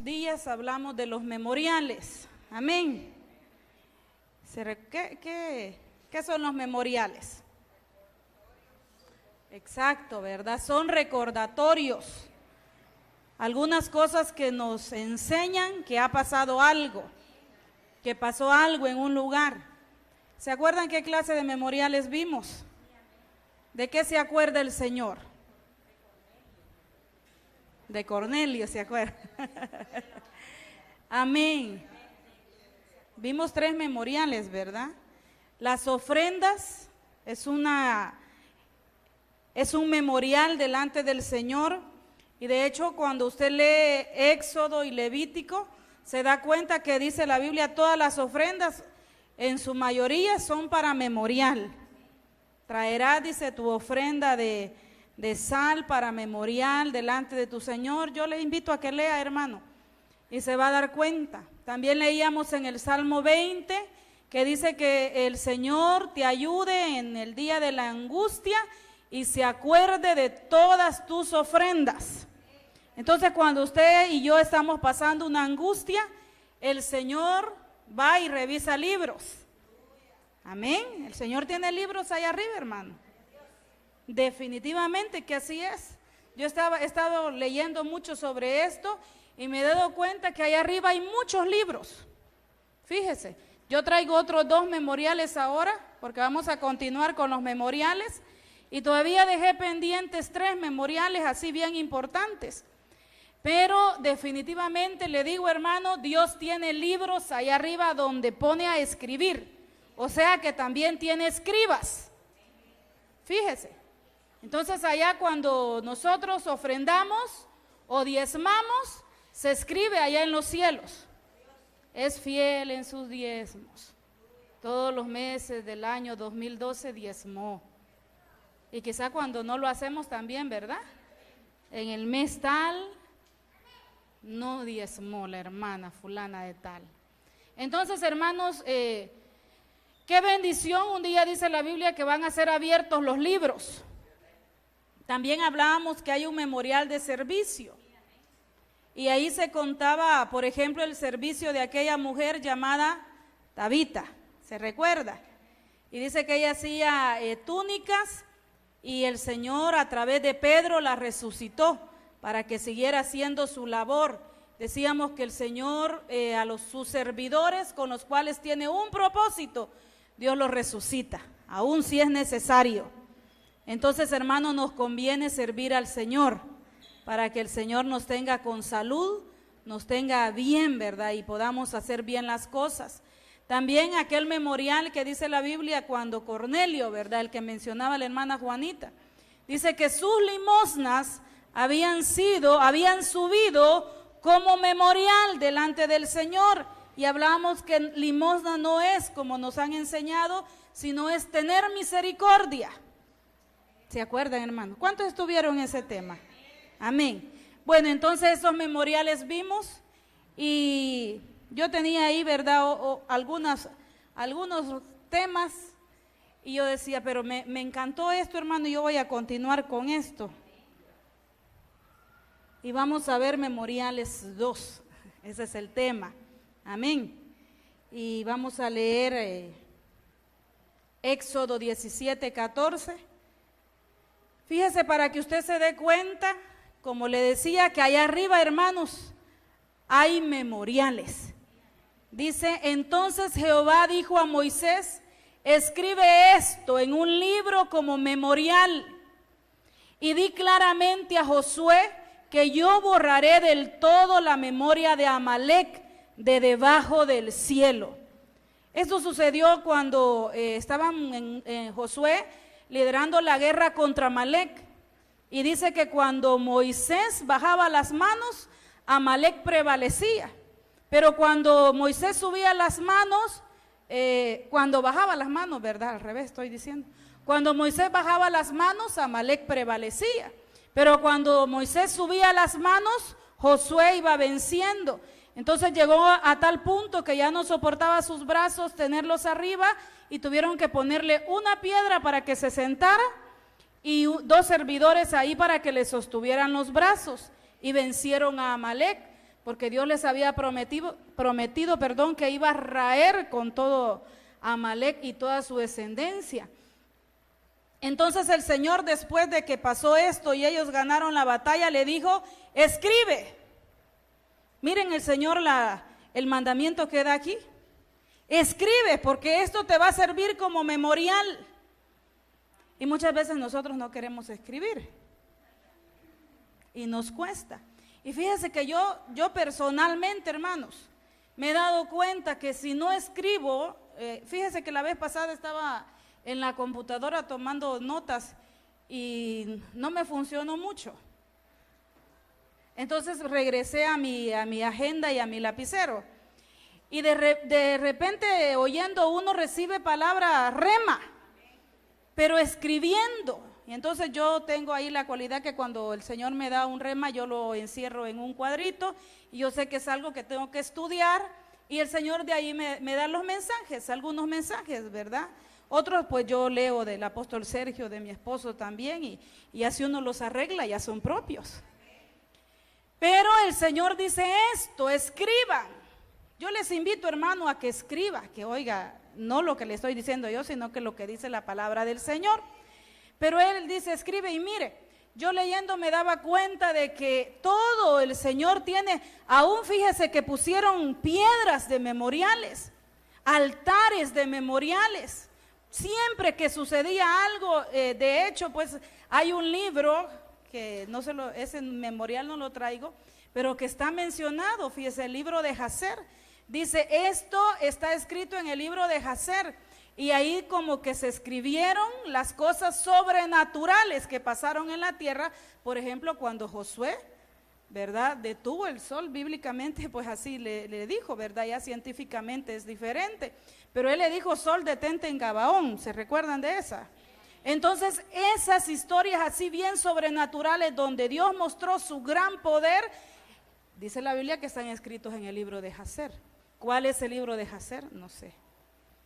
días hablamos de los memoriales. Amén. ¿Qué son los memoriales? Exacto, ¿verdad? Son recordatorios. Algunas cosas que nos enseñan que ha pasado algo, que pasó algo en un lugar. ¿Se acuerdan qué clase de memoriales vimos? ¿De qué se acuerda el Señor? De Cornelio, ¿se acuerda? Amén. Vimos 3 memoriales, ¿verdad? Las ofrendas es un memorial delante del Señor, y de hecho cuando usted lee Éxodo y Levítico, se da cuenta que dice la Biblia, todas las ofrendas en su mayoría son para memorial. Traerás, dice, tu ofrenda de sal para memorial delante de tu Señor. Yo le invito a que lea, hermano, y se va a dar cuenta. También leíamos en el Salmo 20, que dice que el Señor te ayude en el día de la angustia y se acuerde de todas tus ofrendas. Entonces, cuando usted y yo estamos pasando una angustia, el Señor va y revisa libros. Amén. El Señor tiene libros allá arriba, hermano. Definitivamente que así es. Yo he estado leyendo mucho sobre esto y me he dado cuenta que allá arriba hay muchos libros. Fíjese, yo traigo otros 2 memoriales ahora, porque vamos a continuar con los memoriales, y todavía dejé pendientes 3 memoriales así bien importantes. Pero definitivamente le digo, hermano, Dios tiene libros allá arriba donde pone a escribir. O sea que también tiene escribas. Fíjese. Entonces allá cuando nosotros ofrendamos o diezmamos, se escribe allá en los cielos. Es fiel en sus diezmos. Todos los meses del año 2012 diezmó. Y quizá cuando no lo hacemos también, ¿verdad? En el mes tal, no diezmó la hermana fulana de tal. Entonces, hermanos, qué bendición, un día dice la Biblia que van a ser abiertos los libros. También hablábamos que hay un memorial de servicio. Y ahí se contaba, por ejemplo, el servicio de aquella mujer llamada Tabita, ¿se recuerda? Y dice que ella hacía túnicas y el Señor a través de Pedro la resucitó para que siguiera haciendo su labor. Decíamos que el Señor sus servidores con los cuales tiene un propósito, Dios los resucita, aun si es necesario. Entonces, hermanos, nos conviene servir al Señor para que el Señor nos tenga con salud, nos tenga bien, ¿verdad? Y podamos hacer bien las cosas. También aquel memorial que dice la Biblia cuando Cornelio, ¿verdad? El que mencionaba la hermana Juanita, dice que sus limosnas habían subido como memorial delante del Señor. Y hablamos que limosna no es como nos han enseñado, sino es tener misericordia. ¿Se acuerdan, hermano? ¿Cuántos estuvieron en ese tema? Amén. Bueno, entonces esos memoriales vimos y yo tenía ahí, ¿verdad? Algunos temas y yo decía, pero me encantó esto, hermano, y yo voy a continuar con esto. Y vamos a ver memoriales 2, ese es el tema. Amén. Y vamos a leer Éxodo 17:14. Fíjese para que usted se dé cuenta, como le decía, que allá arriba, hermanos, hay memoriales. Dice, entonces Jehová dijo a Moisés, escribe esto en un libro como memorial y di claramente a Josué que yo borraré del todo la memoria de Amalec de debajo del cielo. Esto sucedió cuando estaban en Josué liderando la guerra contra Amalec. Y dice que cuando Moisés bajaba las manos, Amalec prevalecía. Pero cuando Moisés subía las manos, cuando bajaba las manos, ¿verdad? Al revés estoy diciendo. Cuando Moisés bajaba las manos, Amalec prevalecía. Pero cuando Moisés subía las manos, Josué iba venciendo. Entonces llegó a tal punto que ya no soportaba sus brazos tenerlos arriba y tuvieron que ponerle una piedra para que se sentara y 2 servidores ahí para que le sostuvieran los brazos y vencieron a Amalec. porque Dios les había prometido, que iba a raer con todo Amalek y toda su descendencia. Entonces el Señor, después de que pasó esto y ellos ganaron la batalla, le dijo: escribe. Miren el Señor el mandamiento que da aquí. Escribe, porque esto te va a servir como memorial. Y muchas veces nosotros no queremos escribir y nos cuesta. Y fíjese que yo personalmente, hermanos, me he dado cuenta que si no escribo, fíjese que la vez pasada estaba en la computadora tomando notas y no me funcionó mucho. Entonces regresé a mi agenda y a mi lapicero. Y de repente oyendo uno recibe palabra rema, pero escribiendo. Y entonces yo tengo ahí la cualidad que cuando el Señor me da un rema, yo lo encierro en un cuadrito y yo sé que es algo que tengo que estudiar y el Señor de ahí me da los mensajes, algunos mensajes, ¿verdad? Otros pues yo leo del apóstol Sergio, de mi esposo también y así uno los arregla, ya son propios. Pero el Señor dice esto: escriban. Yo les invito, hermano, a que escriba, que oiga, no lo que le estoy diciendo yo, sino que lo que dice la palabra del Señor. Pero Él dice: escribe. Y mire, yo leyendo me daba cuenta de que todo el Señor tiene, aún fíjese que pusieron piedras de memoriales, altares de memoriales. Siempre que sucedía algo, de hecho, pues hay un libro que ese memorial no lo traigo, pero que está mencionado, fíjese, el libro de Jacer. Dice, esto está escrito en el libro de Jacer, y ahí como que se escribieron las cosas sobrenaturales que pasaron en la tierra. Por ejemplo, cuando Josué, ¿verdad?, detuvo el sol, bíblicamente pues así le dijo, ¿verdad? Ya científicamente es diferente, pero él le dijo: sol, detente en Gabaón. ¿Se recuerdan de esa? Entonces esas historias así bien sobrenaturales donde Dios mostró su gran poder, dice la Biblia que están escritos en el libro de Jacer. ¿Cuál es el libro de Jacer? No sé,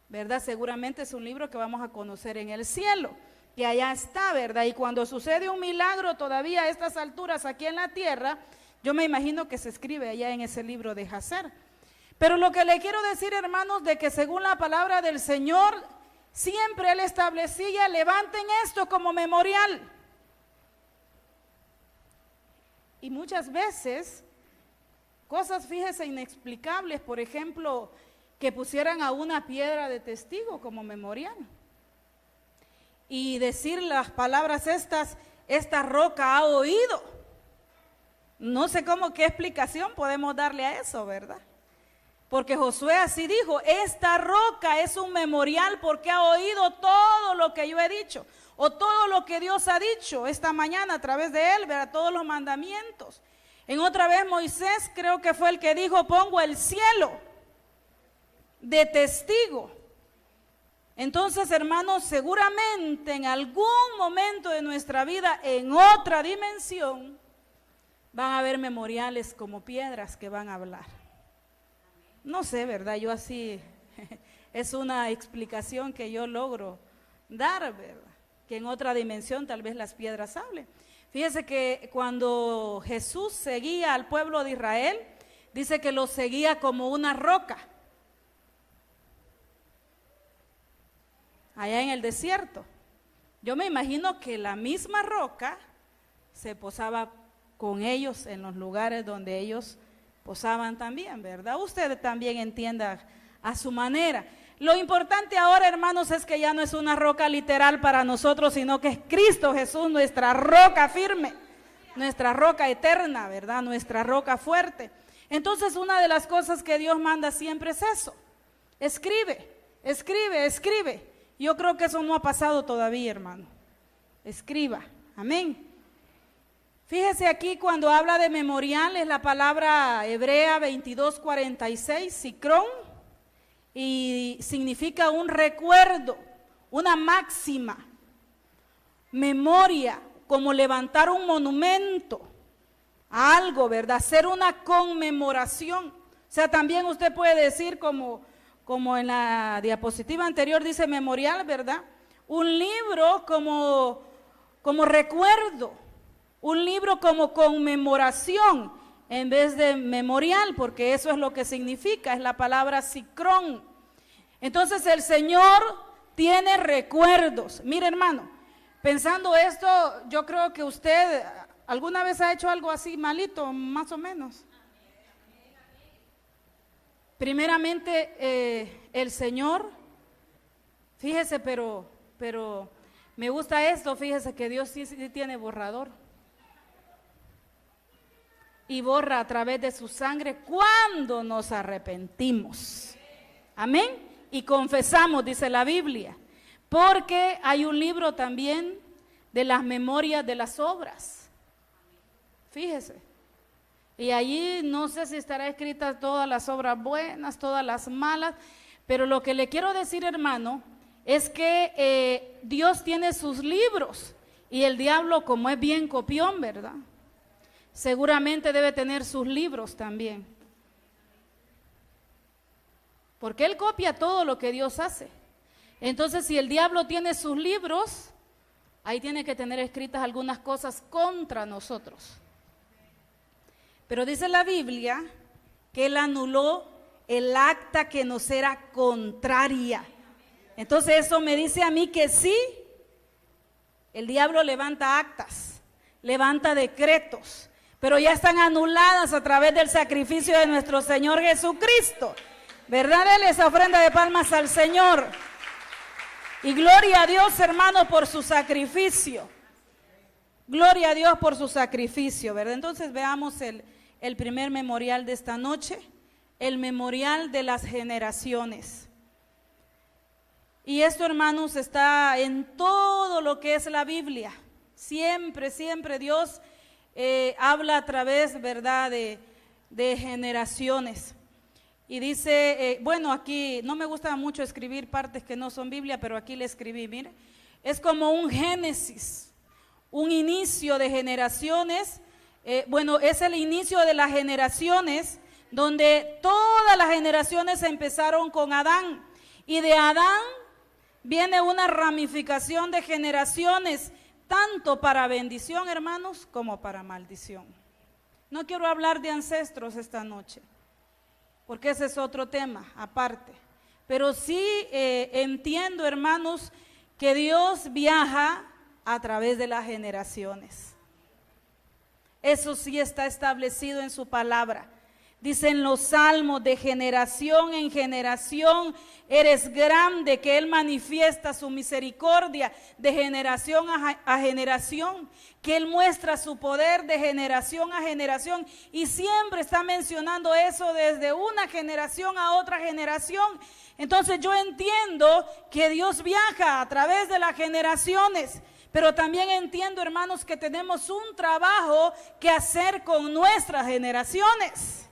¿verdad? Seguramente es un libro que vamos a conocer en el cielo, que allá está, ¿verdad? Y cuando sucede un milagro todavía a estas alturas aquí en la tierra, yo me imagino que se escribe allá en ese libro de Jacer. Pero lo que le quiero decir, hermanos, de que según la palabra del Señor, siempre Él establecía: levanten esto como memorial. Y muchas veces, cosas, fíjese, inexplicables, por ejemplo, que pusieran a una piedra de testigo como memorial. Y decir las palabras estas: esta roca ha oído. No sé qué explicación podemos darle a eso, ¿verdad? Porque Josué así dijo: esta roca es un memorial porque ha oído todo lo que yo he dicho, o todo lo que Dios ha dicho esta mañana a través de él, ¿verdad? Todos los mandamientos. En otra vez Moisés creo que fue el que dijo: pongo el cielo de testigo. Entonces, hermanos, seguramente en algún momento de nuestra vida, en otra dimensión, van a haber memoriales como piedras que van a hablar. No sé, ¿verdad? Yo así, es una explicación que yo logro dar, ¿verdad? Que en otra dimensión tal vez las piedras hablen. Fíjese que cuando Jesús seguía al pueblo de Israel, dice que lo seguía como una roca, allá en el desierto. Yo me imagino que la misma roca se posaba con ellos en los lugares donde ellos posaban también, ¿verdad? Usted también entienda a su manera. Lo importante ahora, hermanos, es que ya no es una roca literal para nosotros, sino que es Cristo Jesús, nuestra roca firme, nuestra roca eterna, ¿verdad? Nuestra roca fuerte. Entonces, una de las cosas que Dios manda siempre es eso: escribe, escribe, escribe. Yo creo que eso no ha pasado todavía, hermano. Escriba, amén. Fíjese aquí cuando habla de memorial, es la palabra hebrea 2246, sikrón, y significa un recuerdo, una máxima, memoria, como levantar un monumento a algo, ¿verdad? Hacer una conmemoración. O sea, también usted puede decir como en la diapositiva anterior dice memorial, ¿verdad? Un libro como recuerdo, un libro como conmemoración. en vez de memorial, porque eso es lo que significa, es la palabra sicrón. Entonces el Señor tiene recuerdos. Mire, hermano, pensando esto, yo creo que usted alguna vez ha hecho algo así malito, más o menos. Primeramente, el Señor, fíjese, pero me gusta esto, fíjese que Dios sí tiene borrador. Y borra a través de su sangre cuando nos arrepentimos. Amén. Y confesamos, dice la Biblia. Porque hay un libro también de las memorias de las obras. Fíjese. Y allí no sé si estará escritas todas las obras buenas, todas las malas. Pero lo que le quiero decir, hermano, es que Dios tiene sus libros. Y el diablo, como es bien copión, ¿verdad?, seguramente debe tener sus libros también. Porque él copia todo lo que Dios hace. Entonces, si el diablo tiene sus libros, ahí tiene que tener escritas algunas cosas contra nosotros. Pero dice la Biblia que él anuló el acta que nos era contraria. Entonces, eso me dice a mí que sí, el diablo levanta actas, levanta decretos, pero ya están anuladas a través del sacrificio de nuestro Señor Jesucristo. ¿Verdad? Dele esa ofrenda de palmas al Señor. Y gloria a Dios, hermano, por su sacrificio. Gloria a Dios por su sacrificio, ¿verdad? Entonces veamos el primer memorial de esta noche, el memorial de las generaciones. Y esto, hermanos, está en todo lo que es la Biblia. Siempre, siempre Dios habla a través, ¿verdad?, de generaciones. Y dice, bueno, aquí no me gusta mucho escribir partes que no son Biblia, pero aquí le escribí, mire. Es como un génesis, un inicio de generaciones. Bueno, es el inicio de las generaciones, donde todas las generaciones empezaron con Adán. Y de Adán viene una ramificación de generaciones, tanto para bendición, hermanos, como para maldición. No quiero hablar de ancestros esta noche, porque ese es otro tema aparte. Pero sí entiendo, hermanos, que Dios viaja a través de las generaciones. Eso sí está establecido en su palabra. Dicen los salmos, de generación en generación eres grande, que Él manifiesta su misericordia de generación a generación, que Él muestra su poder de generación a generación, y siempre está mencionando eso desde una generación a otra generación. Entonces yo entiendo que Dios viaja a través de las generaciones, pero también entiendo, hermanos, que tenemos un trabajo que hacer con nuestras generaciones.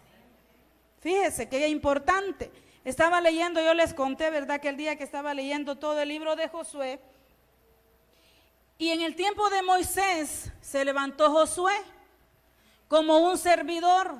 Fíjese que es importante. Estaba leyendo, yo les conté, ¿verdad?, que el día que estaba leyendo todo el libro de Josué, y en el tiempo de Moisés se levantó Josué como un servidor.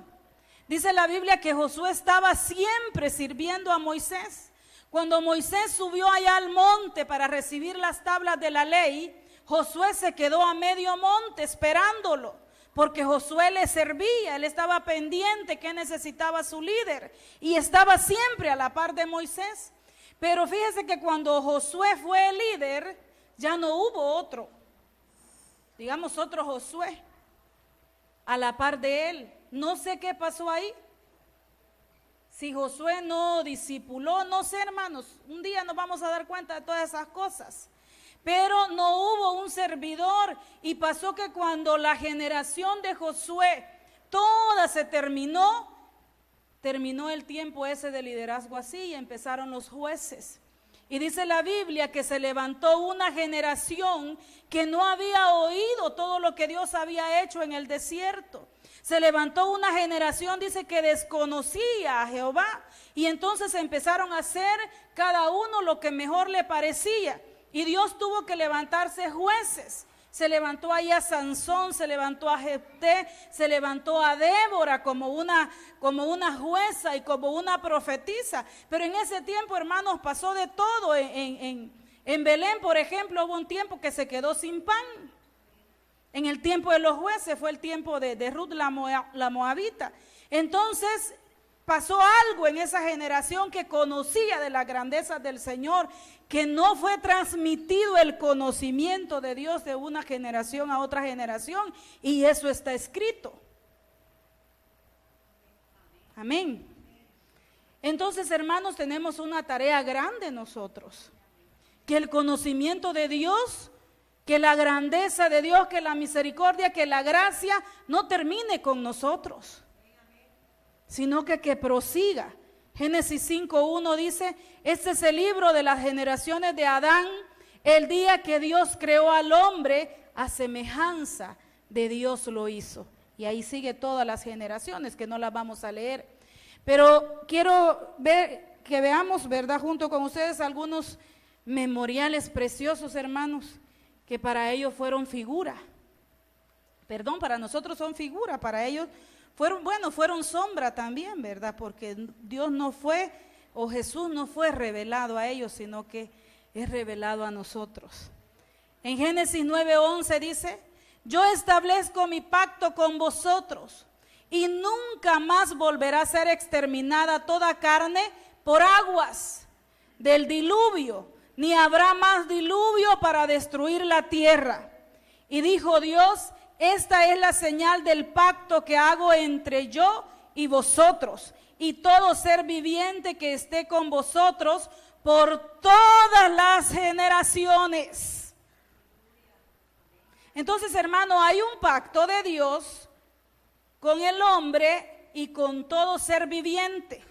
Dice la Biblia que Josué estaba siempre sirviendo a Moisés. Cuando Moisés subió allá al monte para recibir las tablas de la ley, Josué se quedó a medio monte esperándolo, porque Josué le servía, él estaba pendiente que necesitaba su líder y estaba siempre a la par de Moisés. Pero fíjese que cuando Josué fue el líder, ya no hubo otro, digamos otro Josué a la par de él. No sé qué pasó ahí. Si Josué no discipuló, no sé, hermanos, un día nos vamos a dar cuenta de todas esas cosas. Pero no hubo un servidor, y pasó que cuando la generación de Josué toda se terminó el tiempo ese de liderazgo así, y empezaron los jueces. Y dice la Biblia que se levantó una generación que no había oído todo lo que Dios había hecho en el desierto. Se levantó una generación, dice, que desconocía a Jehová, y entonces empezaron a hacer cada uno lo que mejor le parecía. Y Dios tuvo que levantarse jueces. Se levantó ahí a Sansón, se levantó a Jefté, se levantó a Débora como una jueza y como una profetisa. Pero en ese tiempo, hermanos, pasó de todo. En Belén, por ejemplo, hubo un tiempo que se quedó sin pan. En el tiempo de los jueces fue el tiempo de Ruth la moabita. Entonces pasó algo en esa generación que conocía de las grandezas del Señor, que no fue transmitido el conocimiento de Dios de una generación a otra generación, y eso está escrito. Amén. Entonces, hermanos, tenemos una tarea grande nosotros, que el conocimiento de Dios, que la grandeza de Dios, que la misericordia, que la gracia no termine con nosotros, sino que prosiga. Génesis 5:1 dice: este es el libro de las generaciones de Adán, el día que Dios creó al hombre, a semejanza de Dios lo hizo. Y ahí sigue todas las generaciones, que no las vamos a leer. Pero quiero ver, que veamos, ¿verdad?, junto con ustedes algunos memoriales preciosos, hermanos, que para ellos fueron figura. Perdón, para nosotros son figura, para ellos fueron sombra también, ¿verdad? Porque Dios no fue, o Jesús no fue revelado a ellos, sino que es revelado a nosotros. En Génesis 9:11 dice: yo establezco mi pacto con vosotros, y nunca más volverá a ser exterminada toda carne por aguas del diluvio, ni habrá más diluvio para destruir la tierra. Y dijo Dios: esta es la señal del pacto que hago entre yo y vosotros, y todo ser viviente que esté con vosotros por todas las generaciones. Entonces, hermano, hay un pacto de Dios con el hombre y con todo ser viviente.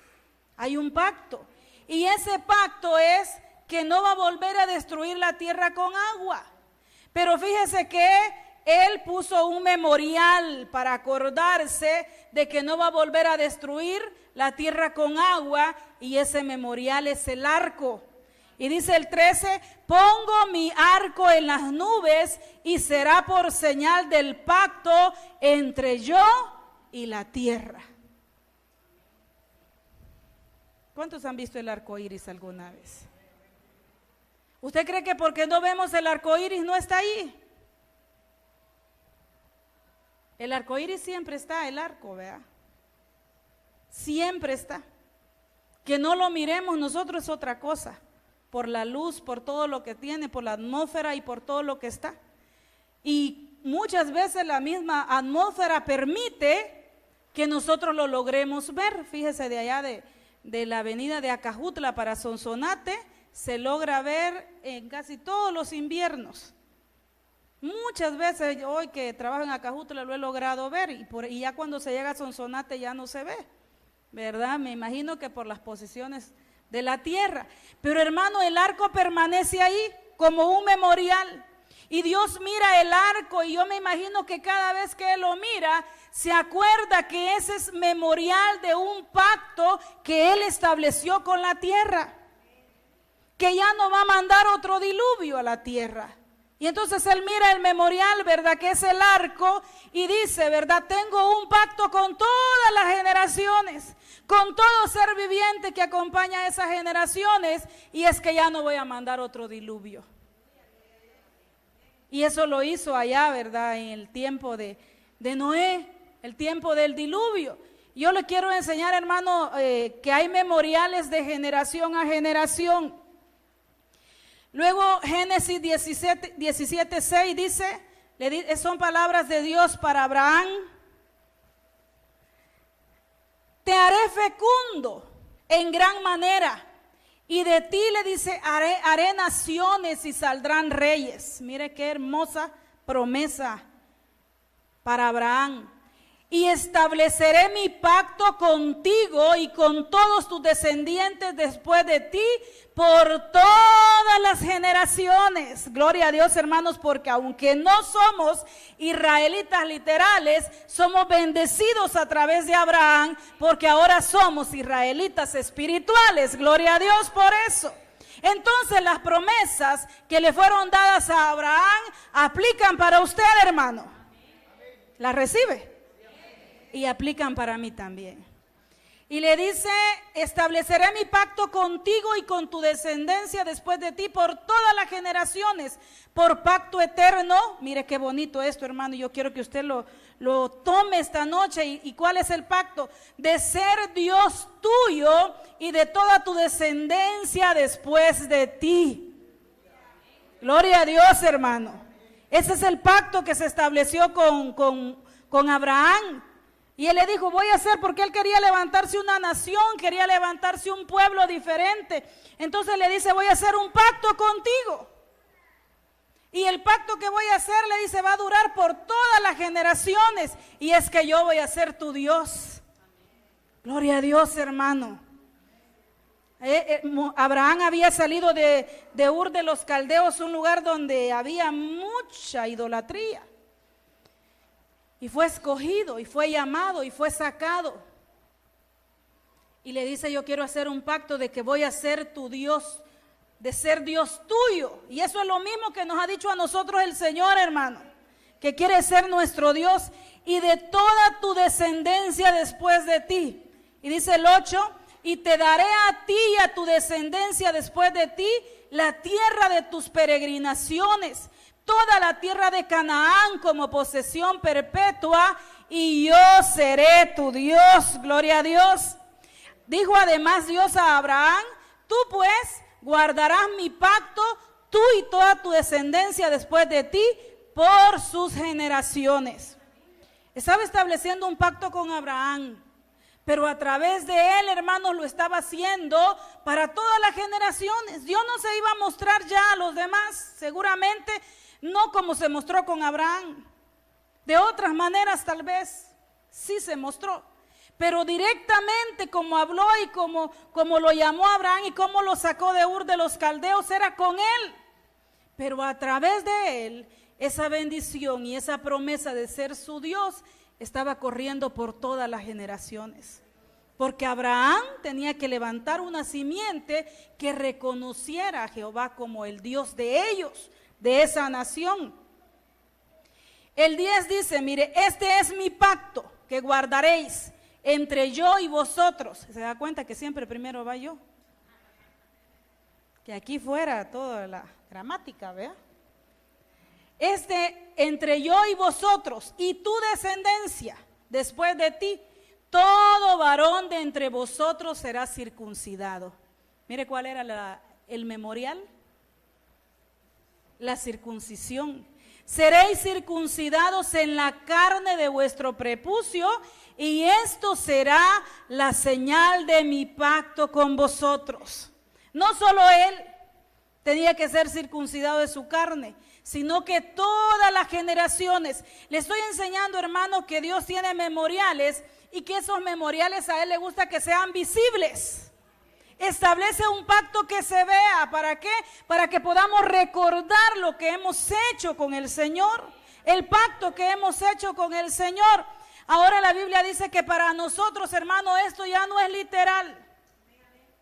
Hay un pacto. Y ese pacto es que no va a volver a destruir la tierra con agua. Pero fíjese que Él puso un memorial para acordarse de que no va a volver a destruir la tierra con agua, y ese memorial es el arco. Y dice el 13: pongo mi arco en las nubes y será por señal del pacto entre yo y la tierra. ¿Cuántos han visto el arco iris alguna vez? ¿Usted cree que porque no vemos el arco iris no está ahí? El arco iris siempre está, el arco, vea. Siempre está. Que no lo miremos nosotros es otra cosa. Por la luz, por todo lo que tiene, por la atmósfera y por todo lo que está. Y muchas veces la misma atmósfera permite que nosotros lo logremos ver. Fíjese, de allá de la avenida de Acajutla para Sonsonate, se logra ver en casi todos los inviernos. Muchas veces hoy que trabajo en Acajutla lo he logrado ver, y ya cuando se llega a Sonsonate ya no se ve, ¿verdad? Me imagino que por las posiciones de la tierra. Pero, hermano, el arco permanece ahí como un memorial. Y Dios mira el arco, y yo me imagino que cada vez que Él lo mira, se acuerda que ese es memorial de un pacto que Él estableció con la tierra, que ya no va a mandar otro diluvio a la tierra. Y entonces Él mira el memorial, ¿verdad?, que es el arco, y dice, ¿verdad?, tengo un pacto con todas las generaciones, con todo ser viviente que acompaña a esas generaciones, y es que ya no voy a mandar otro diluvio. Y eso lo hizo allá, ¿verdad?, en el tiempo de Noé, el tiempo del diluvio. Yo le quiero enseñar, hermano, que hay memoriales de generación a generación. Luego Génesis 17:6 dice, son palabras de Dios para Abraham: te haré fecundo en gran manera, y de ti, le dice, haré naciones y saldrán reyes. Mire qué hermosa promesa para Abraham. Y estableceré mi pacto contigo y con todos tus descendientes después de ti por todas las generaciones. Gloria a Dios, hermanos, porque aunque no somos israelitas literales, somos bendecidos a través de Abraham, porque ahora somos israelitas espirituales. Gloria a Dios por eso. Entonces las promesas que le fueron dadas a Abraham aplican para usted, hermano. ¿Las recibe? Y aplican para mí también. Y le dice, estableceré mi pacto contigo y con tu descendencia después de ti por todas las generaciones, por pacto eterno. Mire qué bonito esto, hermano, yo quiero que usted lo tome esta noche. ¿Y cuál es el pacto? De ser Dios tuyo y de toda tu descendencia después de ti. Gloria a Dios, hermano. Ese es el pacto que se estableció con Abraham. Y él le dijo, voy a hacer, porque él quería levantarse una nación, quería levantarse un pueblo diferente. Entonces le dice, voy a hacer un pacto contigo. Y el pacto que voy a hacer, le dice, va a durar por todas las generaciones. Y es que yo voy a ser tu Dios. Gloria a Dios, hermano. Abraham había salido de Ur de los Caldeos, un lugar donde había mucha idolatría. Y fue escogido, y fue llamado, y fue sacado. Y le dice, yo quiero hacer un pacto de que voy a ser tu Dios, de ser Dios tuyo. Y eso es lo mismo que nos ha dicho a nosotros el Señor, hermano, que quiere ser nuestro Dios y de toda tu descendencia después de ti. Y dice el 8, y te daré a ti y a tu descendencia después de ti la tierra de tus peregrinaciones, toda la tierra de Canaán como posesión perpetua, y yo seré tu Dios. Gloria a Dios. Dijo además Dios a Abraham, tú pues guardarás mi pacto, tú y toda tu descendencia después de ti, por sus generaciones. Estaba estableciendo un pacto con Abraham, pero a través de él, hermanos, lo estaba haciendo para todas las generaciones. Dios no se iba a mostrar ya a los demás, seguramente no como se mostró con Abraham. De otras maneras tal vez sí se mostró, pero directamente como habló y como lo llamó a Abraham y como lo sacó de Ur de los Caldeos, era con él. Pero a través de él, esa bendición y esa promesa de ser su Dios estaba corriendo por todas las generaciones. Porque Abraham tenía que levantar una simiente que reconociera a Jehová como el Dios de ellos, de esa nación. El 10 dice, mire, este es mi pacto que guardaréis entre yo y vosotros. ¿Se da cuenta que siempre primero va yo? Que aquí fuera toda la gramática, ¿vea? Entre yo y vosotros y tu descendencia después de ti, todo varón de entre vosotros será circuncidado. Mire cuál era el memorial. La circuncisión. Seréis circuncidados en la carne de vuestro prepucio, y esto será la señal de mi pacto con vosotros. No solo él tenía que ser circuncidado de su carne, sino que todas las generaciones. Le estoy enseñando, hermanos, que Dios tiene memoriales y que esos memoriales a él le gusta que sean visibles. Establece un pacto que se vea. ¿Para qué? Para que podamos recordar lo que hemos hecho con el Señor, el pacto que hemos hecho con el Señor. Ahora la Biblia dice que para nosotros, hermano, esto ya no es literal.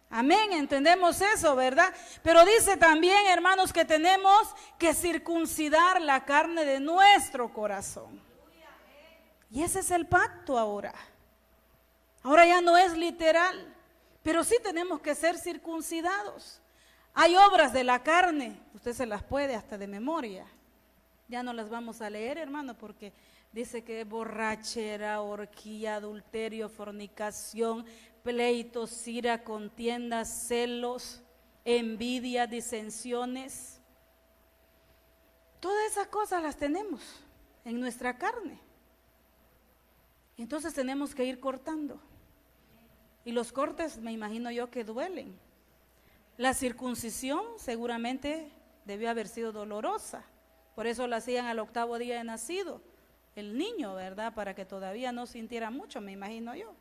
Amén, entendemos eso, ¿verdad? Pero dice también, hermanos, que tenemos que circuncidar la carne de nuestro corazón. Y ese es el pacto ahora. Ahora ya no es literal. Pero sí tenemos que ser circuncidados. Hay obras de la carne, usted se las puede hasta de memoria. Ya no las vamos a leer, hermano, porque dice que borrachera, orgía, adulterio, fornicación, pleitos, ira, contiendas, celos, envidia, disensiones. Todas esas cosas las tenemos en nuestra carne. Entonces tenemos que ir cortando. Y los cortes me imagino yo que duelen. La circuncisión seguramente debió haber sido dolorosa. Por eso la hacían al 8º día de nacido. El niño, ¿verdad? Para que todavía no sintiera mucho, me imagino yo.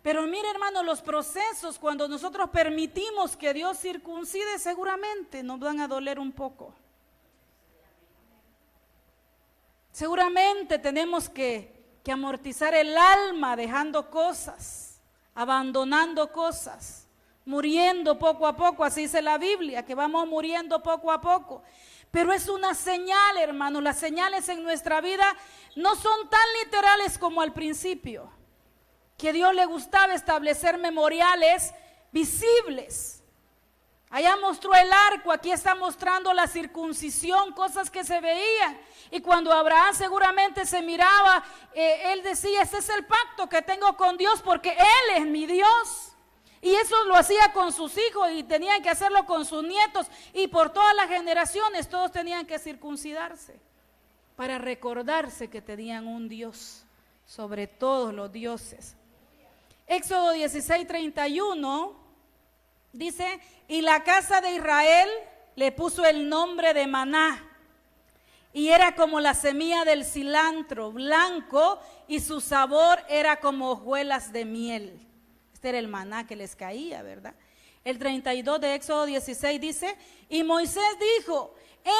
Pero mire, hermano, los procesos cuando nosotros permitimos que Dios circuncide, seguramente nos van a doler un poco. Seguramente tenemos que amortizar el alma dejando cosas, abandonando cosas, muriendo poco a poco, así dice la Biblia, que vamos muriendo poco a poco. Pero es una señal, hermano. Las señales en nuestra vida no son tan literales como al principio. que Dios le gustaba establecer memoriales visibles. Allá mostró el arco, aquí está mostrando la circuncisión, cosas que se veían. Y cuando Abraham seguramente se miraba, él decía, este es el pacto que tengo con Dios porque Él es mi Dios. Y eso lo hacía con sus hijos y tenían que hacerlo con sus nietos. Y por todas las generaciones todos tenían que circuncidarse para recordarse que tenían un Dios sobre todos los dioses. Éxodo 16:31 dice, y la casa de Israel le puso el nombre de maná, y era como la semilla del cilantro, blanco, y su sabor era como hojuelas de miel. Este era el maná que les caía, ¿verdad? El 32 de Éxodo 16 dice, y Moisés dijo,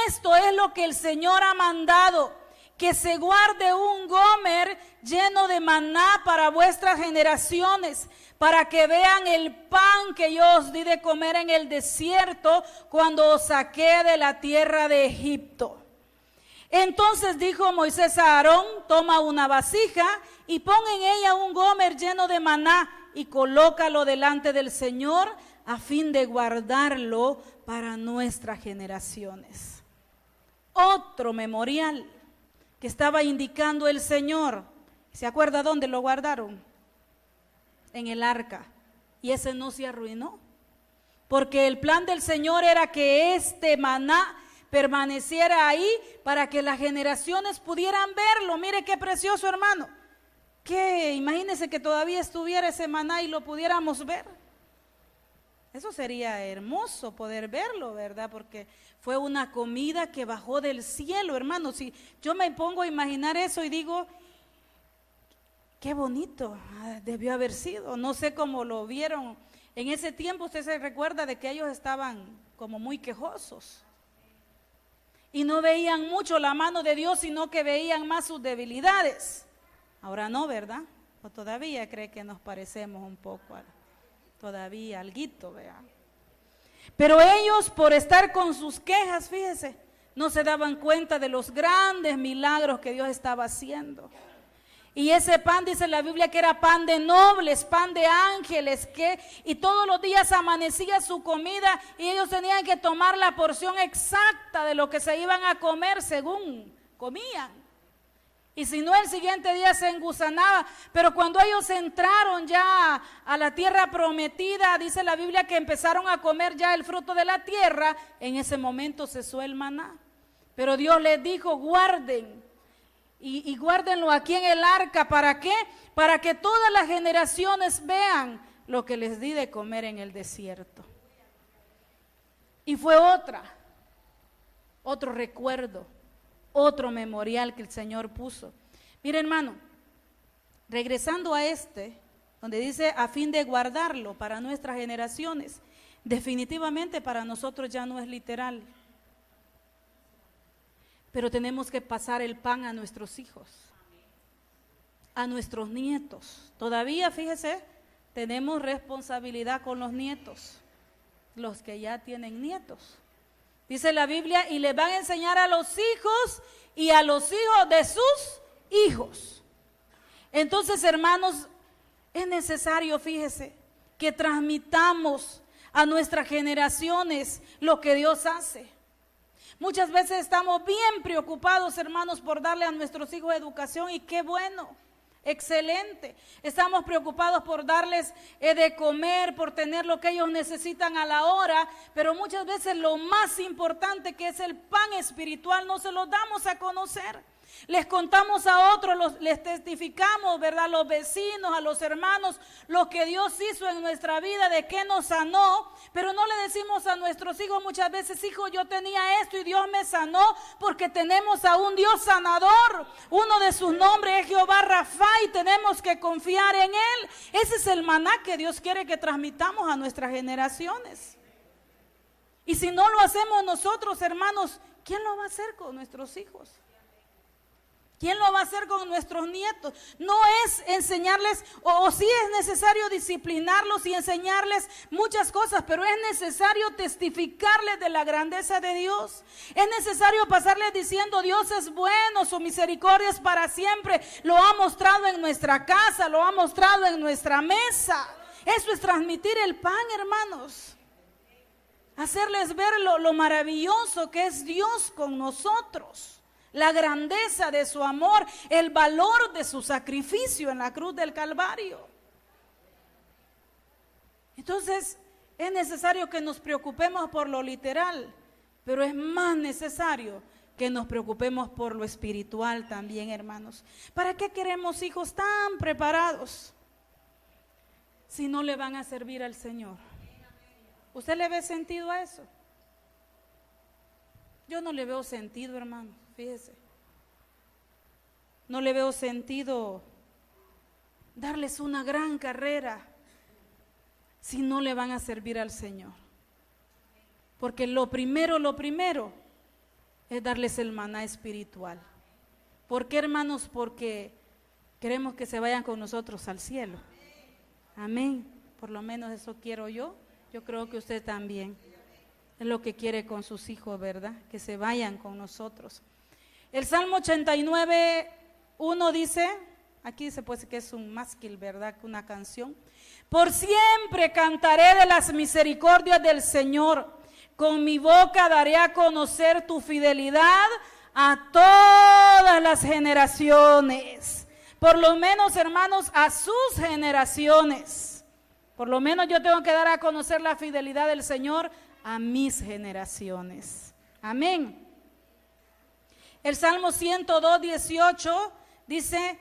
esto es lo que el Señor ha mandado, que se guarde un gomer lleno de maná para vuestras generaciones, para que vean el pan que yo os di de comer en el desierto cuando os saqué de la tierra de Egipto. Entonces dijo Moisés a Aarón, toma una vasija y pon en ella un gomer lleno de maná y colócalo delante del Señor a fin de guardarlo para nuestras generaciones. Otro memorial que estaba indicando el Señor. ¿Se acuerda dónde lo guardaron? En el arca. Y ese no se arruinó. Porque el plan del Señor era que este maná permaneciera ahí para que las generaciones pudieran verlo. Mire qué precioso, hermano. Que imagínense que todavía estuviera ese maná y lo pudiéramos ver. Eso sería hermoso poder verlo, ¿verdad? Porque fue una comida que bajó del cielo, hermano. Si yo me pongo a imaginar eso y digo, qué bonito debió haber sido. No sé cómo lo vieron. En ese tiempo usted se recuerda de que ellos estaban como muy quejosos. Y no veían mucho la mano de Dios, sino que veían más sus debilidades. Ahora no, ¿verdad? O todavía cree que nos parecemos un poco todavía alguito, vean. Pero ellos, por estar con sus quejas, fíjese, no se daban cuenta de los grandes milagros que Dios estaba haciendo. Y ese pan, dice la Biblia, que era pan de nobles, pan de ángeles, y todos los días amanecía su comida y ellos tenían que tomar la porción exacta de lo que se iban a comer según comían. Y si no, el siguiente día se engusanaba. Pero cuando ellos entraron ya a la tierra prometida, dice la Biblia que empezaron a comer ya el fruto de la tierra, en ese momento cesó el maná. Pero Dios les dijo, guarden, y guárdenlo aquí en el arca. ¿Para qué? Para que todas las generaciones vean lo que les di de comer en el desierto. Y fue otro recuerdo, otro memorial que el Señor puso. Mire, hermano, regresando a donde dice a fin de guardarlo para nuestras generaciones, definitivamente para nosotros ya no es literal. Pero tenemos que pasar el pan a nuestros hijos, a nuestros nietos. Todavía, fíjese, tenemos responsabilidad con los nietos, los que ya tienen nietos. Dice la Biblia, y le van a enseñar a los hijos y a los hijos de sus hijos. Entonces, hermanos, es necesario, fíjese, que transmitamos a nuestras generaciones lo que Dios hace. Muchas veces estamos bien preocupados, hermanos, por darle a nuestros hijos educación, y qué bueno. Excelente. Estamos preocupados por darles de comer, por tener lo que ellos necesitan a la hora, pero muchas veces lo más importante, que es el pan espiritual, no se lo damos a conocer. Les contamos a otros, les testificamos, ¿verdad? A los vecinos, a los hermanos, lo que Dios hizo en nuestra vida, de que nos sanó, pero no le decimos a nuestros hijos muchas veces, hijo, yo tenía esto y Dios me sanó, porque tenemos a un Dios sanador. Uno de sus nombres es Jehová Rafa y tenemos que confiar en Él. Ese es el maná que Dios quiere que transmitamos a nuestras generaciones. Y si no lo hacemos nosotros, hermanos, ¿quién lo va a hacer con nuestros hijos? ¿Quién lo va a hacer con nuestros nietos? No es enseñarles, o sí es necesario disciplinarlos y enseñarles muchas cosas, pero es necesario testificarles de la grandeza de Dios. Es necesario pasarles diciendo: Dios es bueno, su misericordia es para siempre. Lo ha mostrado en nuestra casa, lo ha mostrado en nuestra mesa. Eso es transmitir el pan, hermanos. Hacerles ver lo maravilloso que es Dios con nosotros. La grandeza de su amor, el valor de su sacrificio en la cruz del Calvario. Entonces, es necesario que nos preocupemos por lo literal, pero es más necesario que nos preocupemos por lo espiritual también, hermanos. ¿Para qué queremos hijos tan preparados si no le van a servir al Señor? ¿Usted le ve sentido a eso? Yo no le veo sentido, hermano. Fíjese, no le veo sentido darles una gran carrera si no le van a servir al Señor. Porque lo primero es darles el maná espiritual. ¿Por qué, hermanos? Porque queremos que se vayan con nosotros al cielo. Amén. Por lo menos eso quiero yo. Yo creo que usted también. Es lo que quiere con sus hijos, ¿verdad? Que se vayan con nosotros. El Salmo 89:1 dice, aquí dice pues que es un másquil, ¿verdad? Una canción. Por siempre cantaré de las misericordias del Señor. Con mi boca daré a conocer tu fidelidad a todas las generaciones. Por lo menos, hermanos, a sus generaciones. Por lo menos yo tengo que dar a conocer la fidelidad del Señor a mis generaciones. Amén. El Salmo 102:18 dice: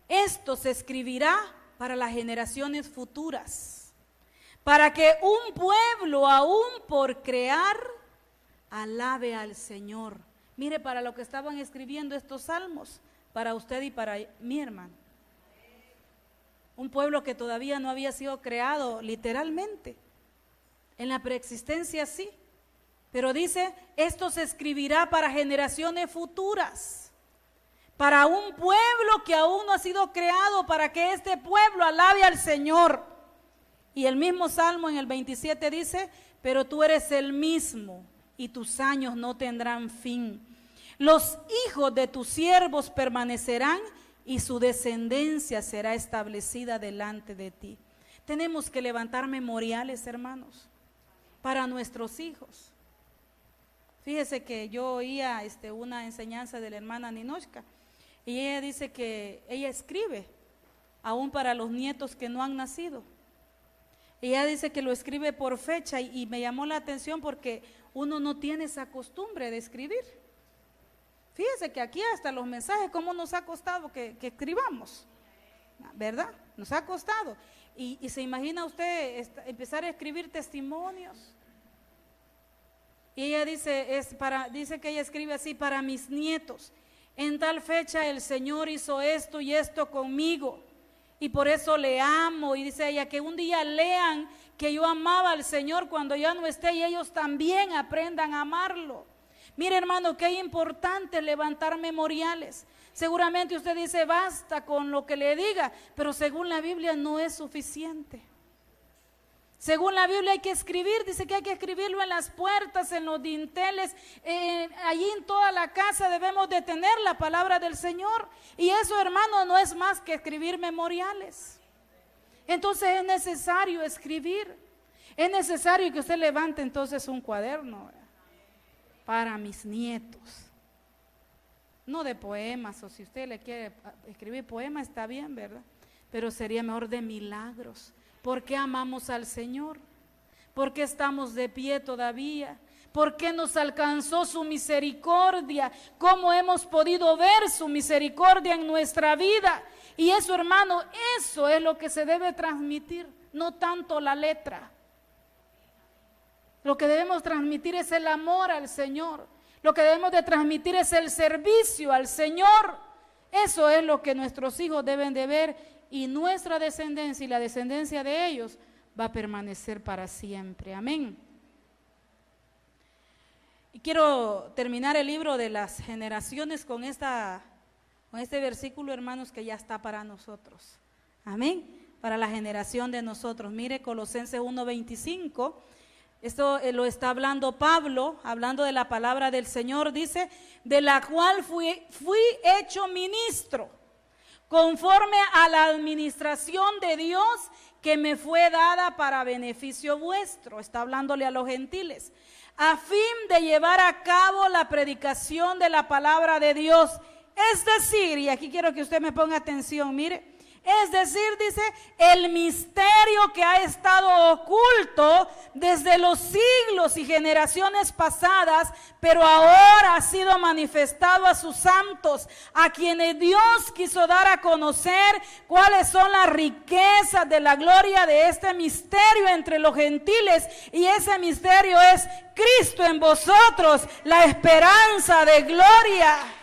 esto se escribirá para las generaciones futuras, para que un pueblo aún por crear alabe al Señor. Mire, para lo que estaban escribiendo estos salmos, para usted y para mi hermano. Un pueblo que todavía no había sido creado literalmente. En la preexistencia sí. Pero dice, esto se escribirá para generaciones futuras, para un pueblo que aún no ha sido creado, para que este pueblo alabe al Señor. Y el mismo Salmo en el 27 dice, pero tú eres el mismo y tus años no tendrán fin. Los hijos de tus siervos permanecerán y su descendencia será establecida delante de ti. Tenemos que levantar memoriales, hermanos, para nuestros hijos. Fíjese que yo oía una enseñanza de la hermana Ninochka y ella dice que ella escribe aún para los nietos que no han nacido. Ella dice que lo escribe por fecha y me llamó la atención porque uno no tiene esa costumbre de escribir. Fíjese que aquí hasta los mensajes, ¿cómo nos ha costado que escribamos? ¿Verdad? Nos ha costado. Y se imagina usted empezar a escribir testimonios. Y ella dice, dice que ella escribe así: para mis nietos, en tal fecha el Señor hizo esto y esto conmigo, y por eso le amo. Y dice ella, que un día lean que yo amaba al Señor cuando ya no esté, y ellos también aprendan a amarlo. Mire, hermano, qué importante levantar memoriales. Seguramente usted dice, basta con lo que le diga, pero según la Biblia no es suficiente. Según la Biblia hay que escribir, dice que hay que escribirlo en las puertas, en los dinteles, allí en toda la casa debemos de tener la palabra del Señor. Y eso, hermano, no es más que escribir memoriales. Entonces es necesario escribir. Es necesario que usted levante entonces un cuaderno, ¿verdad? Para mis nietos. No de poemas, o si usted le quiere escribir poemas está bien, ¿verdad? Pero sería mejor de milagros. ¿Por qué amamos al Señor? ¿Por qué estamos de pie todavía? ¿Por qué nos alcanzó su misericordia? ¿Cómo hemos podido ver su misericordia en nuestra vida? Y eso, hermano, eso es lo que se debe transmitir, no tanto la letra. Lo que debemos transmitir es el amor al Señor. Lo que debemos de transmitir es el servicio al Señor. Eso es lo que nuestros hijos deben de ver. Y nuestra descendencia y la descendencia de ellos va a permanecer para siempre. Amén. Y quiero terminar el libro de las generaciones con esta con este versículo, hermanos, que ya está para nosotros. Amén. Para la generación de nosotros. Mire Colosenses 1:25. Esto lo está hablando Pablo, hablando de la palabra del Señor. Dice, de la cual fui hecho ministro, conforme a la administración de Dios que me fue dada para beneficio vuestro. Está hablándole a los gentiles, a fin de llevar a cabo la predicación de la palabra de Dios. Es decir, y aquí quiero que usted me ponga atención, mire, es decir, dice, el misterio que ha estado oculto desde los siglos y generaciones pasadas, pero ahora ha sido manifestado a sus santos, a quienes Dios quiso dar a conocer cuáles son las riquezas de la gloria de este misterio entre los gentiles. Y ese misterio es Cristo en vosotros, la esperanza de gloria.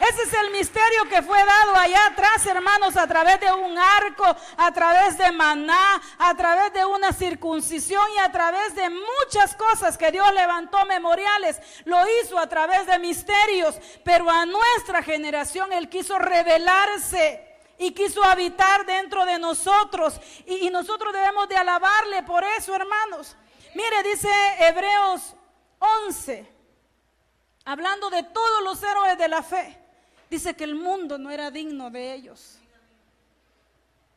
Ese es el misterio que fue dado allá atrás, hermanos, a través de un arco, a través de maná, a través de una circuncisión y a través de muchas cosas que Dios levantó memoriales. Lo hizo a través de misterios, pero a nuestra generación Él quiso revelarse y quiso habitar dentro de nosotros. Y nosotros debemos de alabarle por eso, hermanos. Mire, dice Hebreos 11, hablando de todos los héroes de la fe. Dice que el mundo no era digno de ellos.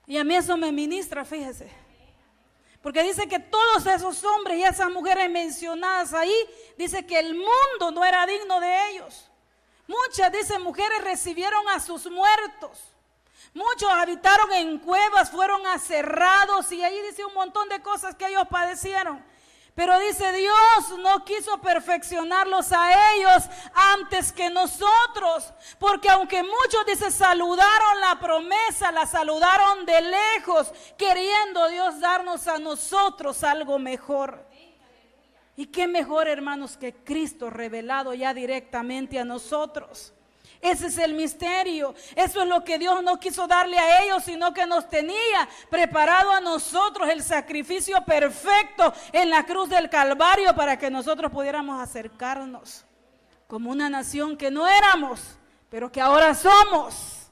Y a mí eso me ministra, fíjese. Porque dice que todos esos hombres y esas mujeres mencionadas ahí, dice que el mundo no era digno de ellos. Muchas, dice, mujeres recibieron a sus muertos. Muchos habitaron en cuevas, fueron aserrados y ahí dice un montón de cosas que ellos padecieron. Pero dice, Dios no quiso perfeccionarlos a ellos antes que nosotros, porque aunque muchos, dice, saludaron la promesa, la saludaron de lejos, queriendo Dios darnos a nosotros algo mejor. Y qué mejor, hermanos, que Cristo revelado ya directamente a nosotros. Ese es el misterio. Eso es lo que Dios no quiso darle a ellos, sino que nos tenía preparado a nosotros el sacrificio perfecto en la cruz del Calvario para que nosotros pudiéramos acercarnos como una nación que no éramos, pero que ahora somos.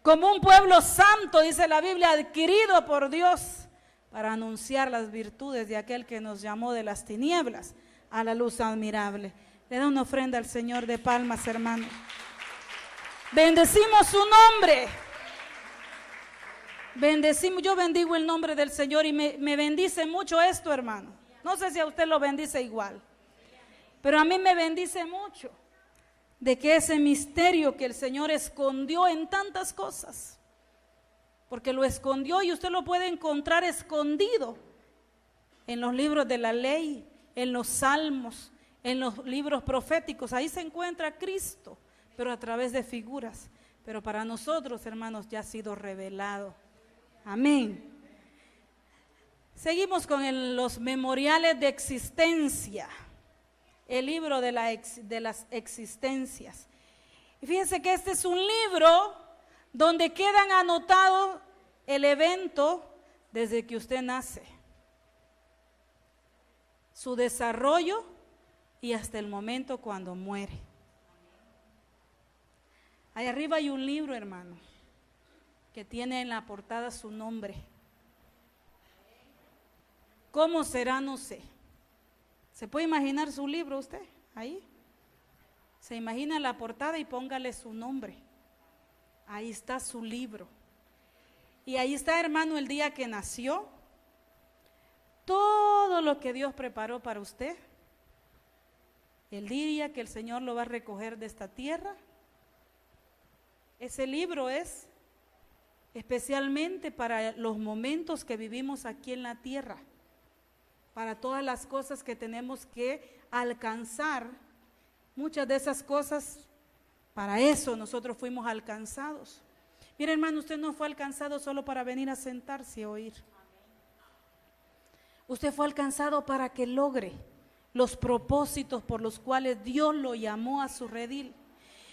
Como un pueblo santo, dice la Biblia, adquirido por Dios para anunciar las virtudes de aquel que nos llamó de las tinieblas a la luz admirable. Le da una ofrenda al Señor de palmas, hermano. Bendecimos su nombre. Bendecimos, yo bendigo el nombre del Señor y me bendice mucho esto, hermano. No sé si a usted lo bendice igual, pero a mí me bendice mucho de que ese misterio que el Señor escondió en tantas cosas, porque lo escondió y usted lo puede encontrar escondido en los libros de la ley, en los salmos, en los libros proféticos. Ahí se encuentra Cristo, pero a través de figuras. Pero para nosotros, hermanos, ya ha sido revelado. Amén. Seguimos con los memoriales de existencia, el libro de las existencias. Y fíjense que este es un libro donde quedan anotados el evento desde que usted nace, su desarrollo y hasta el momento cuando muere. Ahí arriba hay un libro, hermano, que tiene en la portada su nombre. ¿Cómo será? No sé. ¿Se puede imaginar su libro usted? Ahí. Se imagina la portada y póngale su nombre. Ahí está su libro. Y ahí está, hermano, el día que nació. Todo lo que Dios preparó para usted. El día que el Señor lo va a recoger de esta tierra. Ese libro es especialmente para los momentos que vivimos aquí en la tierra, para todas las cosas que tenemos que alcanzar. Muchas de esas cosas, para eso nosotros fuimos alcanzados. Mire, hermano, usted no fue alcanzado solo para venir a sentarse a oír. Usted fue alcanzado para que logre los propósitos por los cuales Dios lo llamó a su redil.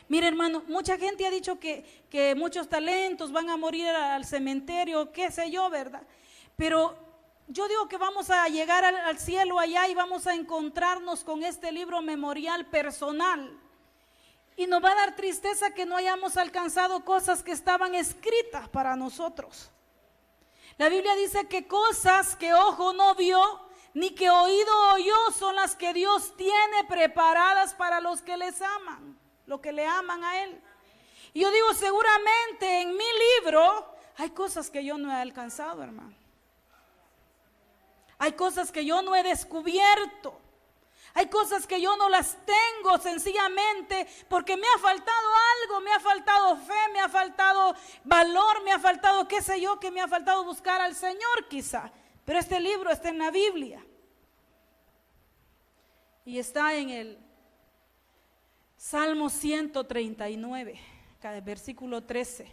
Mire, hermano, mucha gente ha dicho que muchos talentos van a morir al cementerio, qué sé yo, ¿verdad? Pero yo digo que vamos a llegar al cielo allá y vamos a encontrarnos con este libro memorial personal. Y nos va a dar tristeza que no hayamos alcanzado cosas que estaban escritas para nosotros. La Biblia dice que cosas que ojo no vio, ni que oído oyó, son las que Dios tiene preparadas para los que les aman, los que le aman a Él. Y yo digo, seguramente en mi libro hay cosas que yo no he alcanzado, hermano. Hay cosas que yo no he descubierto. Hay cosas que yo no las tengo sencillamente porque me ha faltado algo, me ha faltado fe, me ha faltado valor, me ha faltado qué sé yo, que me ha faltado buscar al Señor quizá. Pero este libro está en la Biblia. Y está en el Salmo 139, cada versículo 13.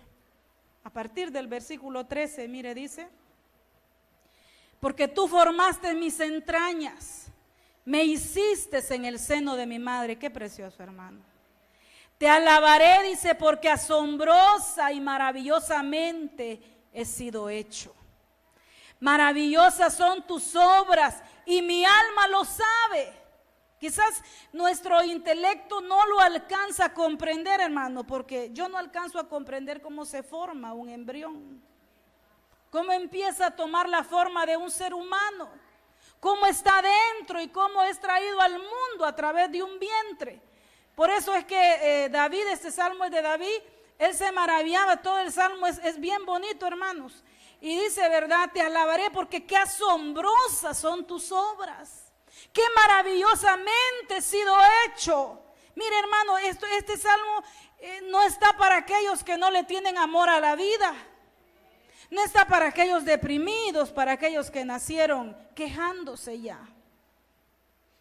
A partir del versículo 13, mire, dice: porque tú formaste mis entrañas, me hiciste en el seno de mi madre. Qué precioso, hermano. Te alabaré, dice, porque asombrosa y maravillosamente he sido hecho. Maravillosas son tus obras y mi alma lo sabe. Quizás nuestro intelecto no lo alcanza a comprender, hermano, porque yo no alcanzo a comprender cómo se forma un embrión, cómo empieza a tomar la forma de un ser humano, cómo está dentro y cómo es traído al mundo a través de un vientre. Por eso es que David, este salmo es de David, él se maravillaba, todo el salmo es bien bonito, hermanos. Y dice, verdad, te alabaré porque qué asombrosas son tus obras. Qué maravillosamente he sido hecho. Mire, hermano, este salmo no está para aquellos que no le tienen amor a la vida. No está para aquellos deprimidos, para aquellos que nacieron quejándose ya.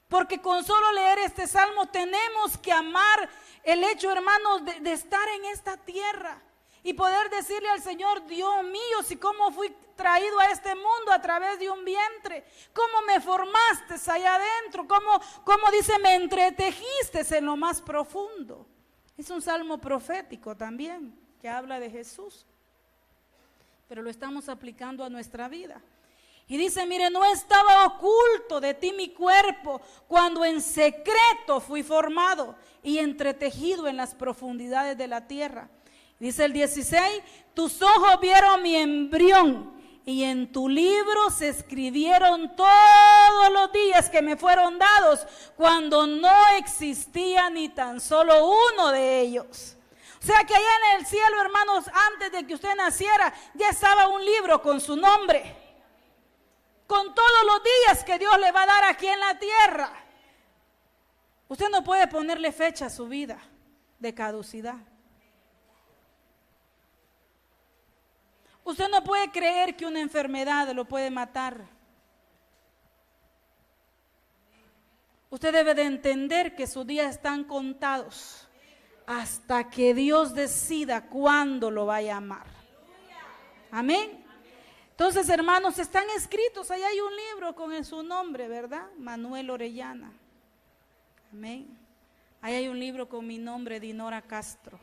Porque con solo leer este salmo tenemos que amar el hecho, hermanos, de estar en esta tierra. Y poder decirle al Señor, Dios mío, si cómo fui traído a este mundo a través de un vientre, cómo me formaste allá adentro, cómo dice, me entretejiste en lo más profundo. Es un salmo profético también, que habla de Jesús, pero lo estamos aplicando a nuestra vida. Y dice, mire, no estaba oculto de ti mi cuerpo, cuando en secreto fui formado y entretejido en las profundidades de la tierra. Dice el 16, tus ojos vieron mi embrión y en tu libro se escribieron todos los días que me fueron dados, cuando no existía ni tan solo uno de ellos. O sea que allá en el cielo, hermanos, antes de que usted naciera, ya estaba un libro con su nombre, con todos los días que Dios le va a dar aquí en la tierra. Usted no puede ponerle fecha a su vida de caducidad. Usted no puede creer que una enfermedad lo puede matar. Usted debe de entender que sus días están contados hasta que Dios decida cuándo lo va a llamar. Amén. Entonces, hermanos, están escritos, ahí hay un libro con su nombre, ¿verdad? Manuel Orellana. Amén. Ahí hay un libro con mi nombre, Dinora Castro.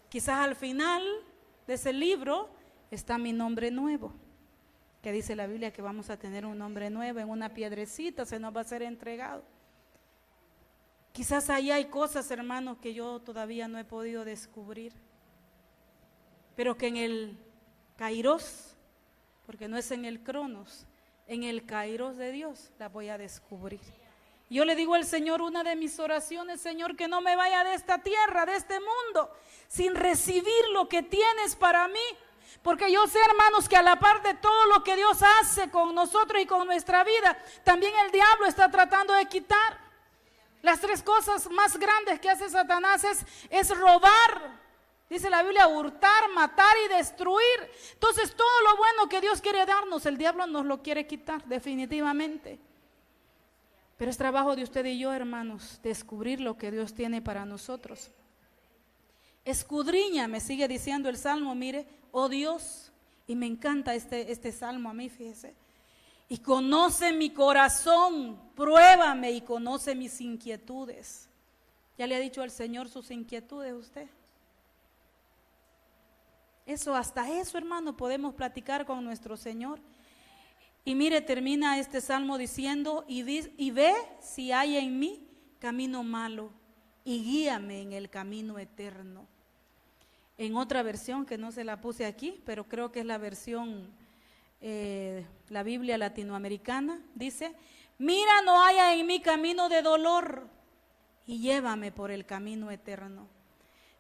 Quizás al final de ese libro está mi nombre nuevo, que dice la Biblia que vamos a tener un nombre nuevo, en una piedrecita se nos va a ser entregado. Quizás ahí hay cosas, hermanos, que yo todavía no he podido descubrir, pero que en el Kairos, porque no es en el Cronos, en el Kairos de Dios las voy a descubrir. Yo le digo al Señor, una de mis oraciones, Señor, que no me vaya de esta tierra, de este mundo, sin recibir lo que tienes para mí. Porque yo sé, hermanos, que a la par de todo lo que Dios hace con nosotros y con nuestra vida, también el diablo está tratando de quitar. Las tres cosas más grandes que hace Satanás es robar, dice la Biblia, hurtar, matar y destruir. Entonces todo lo bueno que Dios quiere darnos, el diablo nos lo quiere quitar definitivamente. Pero es trabajo de usted y yo, hermanos, descubrir lo que Dios tiene para nosotros. Escudriña, me sigue diciendo el Salmo, mire, oh Dios, y me encanta este Salmo a mí, fíjese. Y conoce mi corazón, pruébame y conoce mis inquietudes. ¿Ya le ha dicho al Señor sus inquietudes usted? Hasta eso, hermano, podemos platicar con nuestro Señor. Y mire, termina este Salmo diciendo, y ve si hay en mí camino malo, y guíame en el camino eterno. En otra versión que no se la puse aquí, pero creo que es la versión, la Biblia latinoamericana, dice: mira, no haya en mí camino de dolor y llévame por el camino eterno.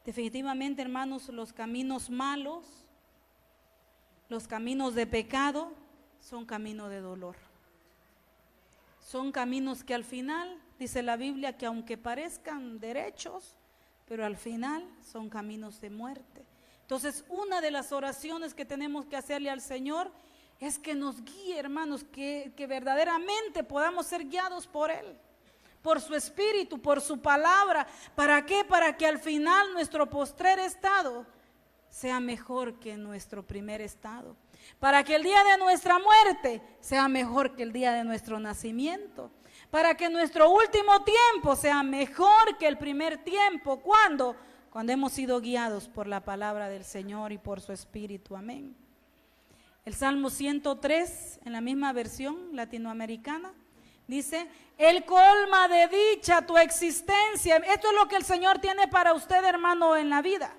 Definitivamente, hermanos, los caminos malos, los caminos de pecado, son caminos de dolor. Son caminos que al final, dice la Biblia, que aunque parezcan derechos, pero al final son caminos de muerte. Entonces, una de las oraciones que tenemos que hacerle al Señor es que nos guíe, hermanos, que verdaderamente podamos ser guiados por Él, por su Espíritu, por su palabra. ¿Para qué? Para que al final nuestro postrer estado sea mejor que nuestro primer estado. Para que el día de nuestra muerte sea mejor que el día de nuestro nacimiento. Para que nuestro último tiempo sea mejor que el primer tiempo. ¿Cuándo? Cuando hemos sido guiados por la palabra del Señor y por su Espíritu. Amén. El Salmo 103, en la misma versión latinoamericana, dice: Él colma de dicha tu existencia. Esto es lo que el Señor tiene para usted, hermano, en la vida.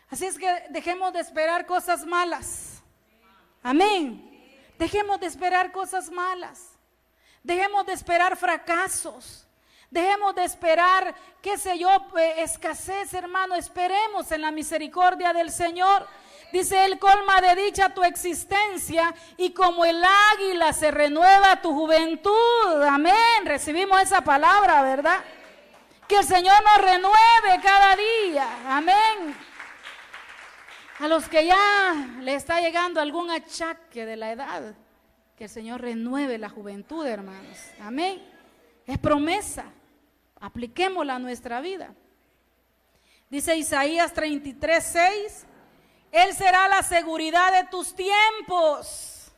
Así es que dejemos de esperar cosas malas. Amén. Dejemos de esperar cosas malas. Dejemos de esperar fracasos. Dejemos de esperar, qué sé yo, escasez, hermano. Esperemos en la misericordia del Señor. Dice: Él colma de dicha tu existencia y como el águila se renueva tu juventud. Amén. Recibimos esa palabra, ¿verdad? Que el Señor nos renueve cada día. Amén. A los que ya le está llegando algún achaque de la edad, que el Señor renueve la juventud, hermanos. Amén. Es promesa. Apliquémosla a nuestra vida. Dice Isaías 33:6: Él será la seguridad de tus tiempos,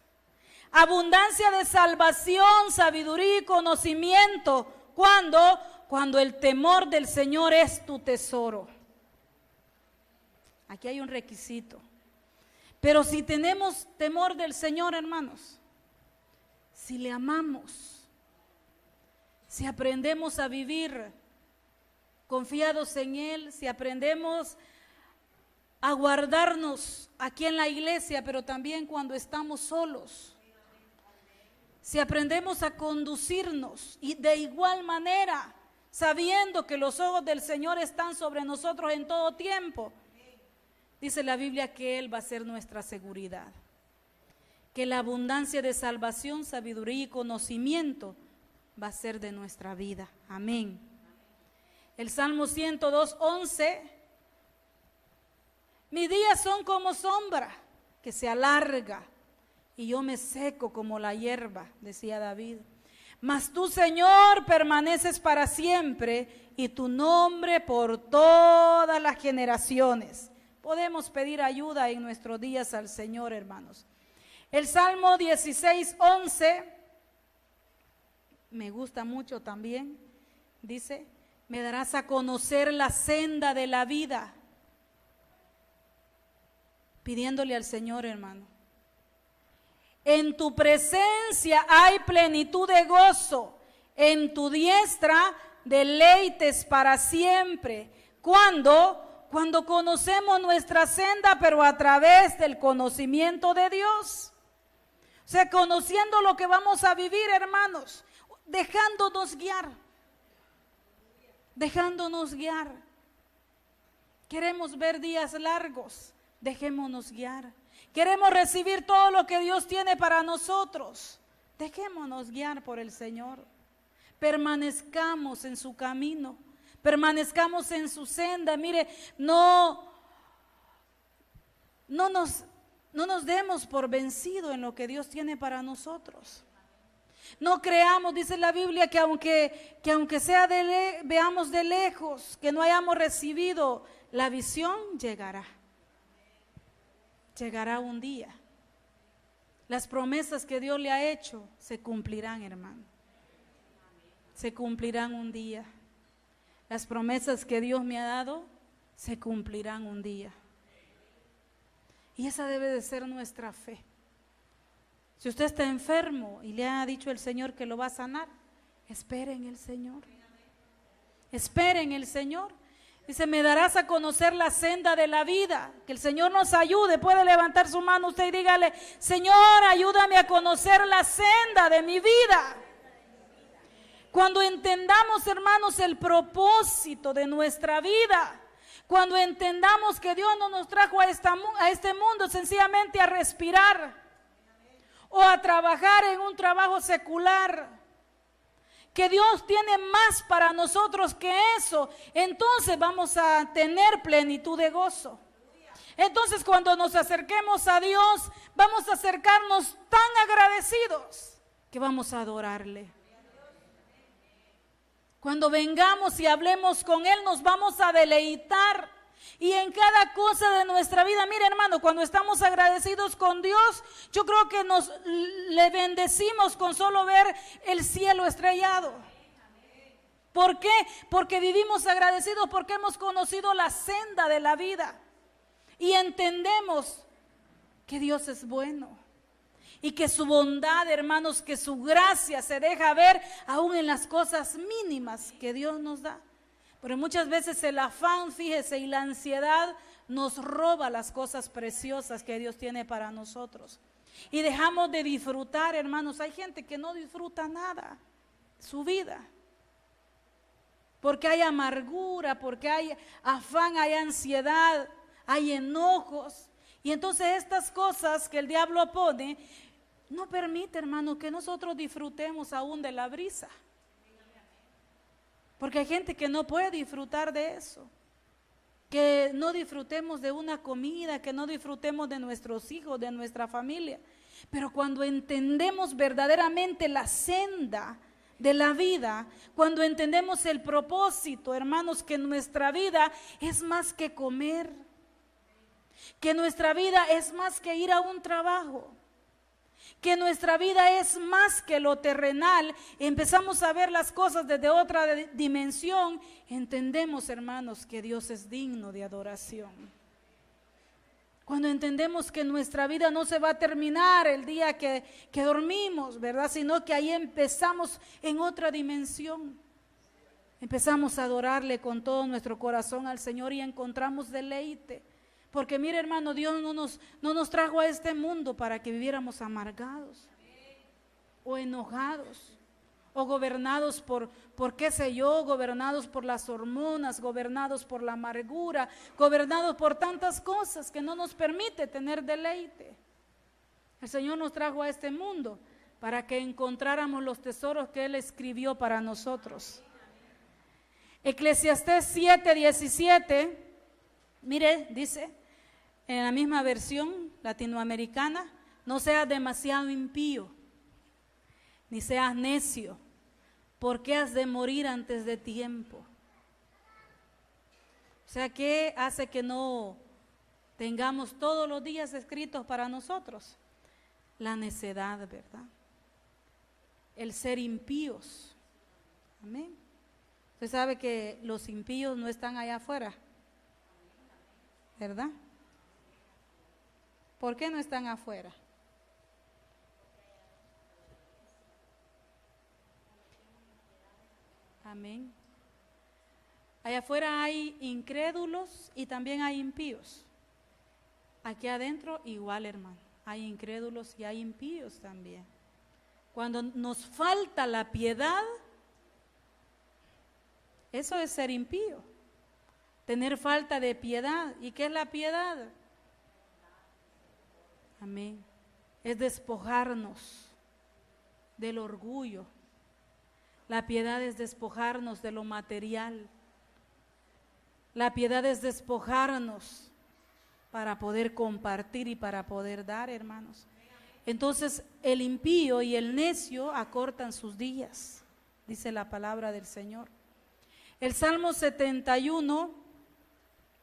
abundancia de salvación, sabiduría y conocimiento. ¿Cuándo? Cuando el temor del Señor es tu tesoro. Aquí hay un requisito. Pero si tenemos temor del Señor, hermanos, si le amamos, si aprendemos a vivir confiados en Él, si aprendemos a guardarnos aquí en la iglesia, pero también cuando estamos solos, si aprendemos a conducirnos y de igual manera, sabiendo que los ojos del Señor están sobre nosotros en todo tiempo, dice la Biblia que Él va a ser nuestra seguridad, que la abundancia de salvación, sabiduría y conocimiento va a ser de nuestra vida. Amén. El Salmo 102:11: mis días son como sombra que se alarga y yo me seco como la hierba, decía David. Mas tú, Señor, permaneces para siempre y tu nombre por todas las generaciones. Podemos pedir ayuda en nuestros días al Señor, hermanos. El Salmo 16:11 me gusta mucho también. Dice: me darás a conocer la senda de la vida. Pidiéndole al Señor, hermano. En tu presencia hay plenitud de gozo, en tu diestra deleites para siempre. ¿Cuándo? Cuando conocemos nuestra senda, pero a través del conocimiento de Dios. O sea, conociendo lo que vamos a vivir, hermanos, dejándonos guiar. Dejándonos guiar. Queremos ver días largos, dejémonos guiar. Queremos recibir todo lo que Dios tiene para nosotros, dejémonos guiar por el Señor. Permanezcamos en su camino, permanezcamos en su senda. Mire, no nos demos por vencido en lo que Dios tiene para nosotros. No creamos, dice la Biblia, que aunque sea veamos de lejos, que no hayamos recibido la visión, llegará. Llegará un día. Las promesas que Dios le ha hecho se cumplirán, hermano. Se cumplirán un día. Las promesas que Dios me ha dado se cumplirán un día. Y esa debe de ser nuestra fe. Si usted está enfermo y le ha dicho el Señor que lo va a sanar, espere en el Señor. Espere en el Señor. Dice, me darás a conocer la senda de la vida. Que el Señor nos ayude. Puede levantar su mano usted y dígale, Señor, ayúdame a conocer la senda de mi vida. Cuando entendamos, hermanos, el propósito de nuestra vida, cuando entendamos que Dios no nos trajo a este mundo sencillamente a respirar o a trabajar en un trabajo secular, que Dios tiene más para nosotros que eso, entonces vamos a tener plenitud de gozo. Entonces cuando nos acerquemos a Dios, vamos a acercarnos tan agradecidos que vamos a adorarle. Cuando vengamos y hablemos con Él, nos vamos a deleitar. Y en cada cosa de nuestra vida, mire hermano, cuando estamos agradecidos con Dios, yo creo que le bendecimos con solo ver el cielo estrellado. ¿Por qué? Porque vivimos agradecidos, porque hemos conocido la senda de la vida. Y entendemos que Dios es bueno. Y que su bondad, hermanos, que su gracia se deja ver aún en las cosas mínimas que Dios nos da. Pero muchas veces el afán, fíjese, y la ansiedad nos roba las cosas preciosas que Dios tiene para nosotros. Y dejamos de disfrutar, hermanos. Hay gente que no disfruta nada, su vida. Porque hay amargura, porque hay afán, hay ansiedad, hay enojos. Y entonces estas cosas que el diablo pone no permite, hermano, que nosotros disfrutemos aún de la brisa. Porque hay gente que no puede disfrutar de eso. Que no disfrutemos de una comida, que no disfrutemos de nuestros hijos, de nuestra familia. Pero cuando entendemos verdaderamente la senda de la vida, cuando entendemos el propósito, hermanos, que nuestra vida es más que comer, que nuestra vida es más que ir a un trabajo, que nuestra vida es más que lo terrenal, empezamos a ver las cosas desde otra dimensión, entendemos, hermanos, que Dios es digno de adoración. Cuando entendemos que nuestra vida no se va a terminar el día que dormimos, ¿verdad? Sino que ahí empezamos en otra dimensión. Empezamos a adorarle con todo nuestro corazón al Señor y encontramos deleite. Porque mire hermano, Dios no nos trajo a este mundo para que viviéramos amargados o enojados o gobernados por qué sé yo, gobernados por las hormonas, gobernados por la amargura, gobernados por tantas cosas que no nos permite tener deleite. El Señor nos trajo a este mundo para que encontráramos los tesoros que Él escribió para nosotros. Eclesiastés 7:17, mire, dice en la misma versión latinoamericana, no seas demasiado impío, ni seas necio, porque has de morir antes de tiempo. O sea, ¿qué hace que no tengamos todos los días escritos para nosotros? La necedad, ¿verdad? El ser impíos. Amén. Usted sabe que los impíos no están allá afuera, ¿verdad? ¿Por qué no están afuera? Amén. Allá afuera hay incrédulos y también hay impíos. Aquí adentro igual, hermano. Hay incrédulos y hay impíos también. Cuando nos falta la piedad, eso es ser impío. Tener falta de piedad. ¿Y qué es la piedad? Amén. Es despojarnos del orgullo. La piedad es despojarnos de lo material. La piedad es despojarnos para poder compartir y para poder dar, hermanos. Entonces el impío y el necio acortan sus días, dice la palabra del Señor. El Salmo 71,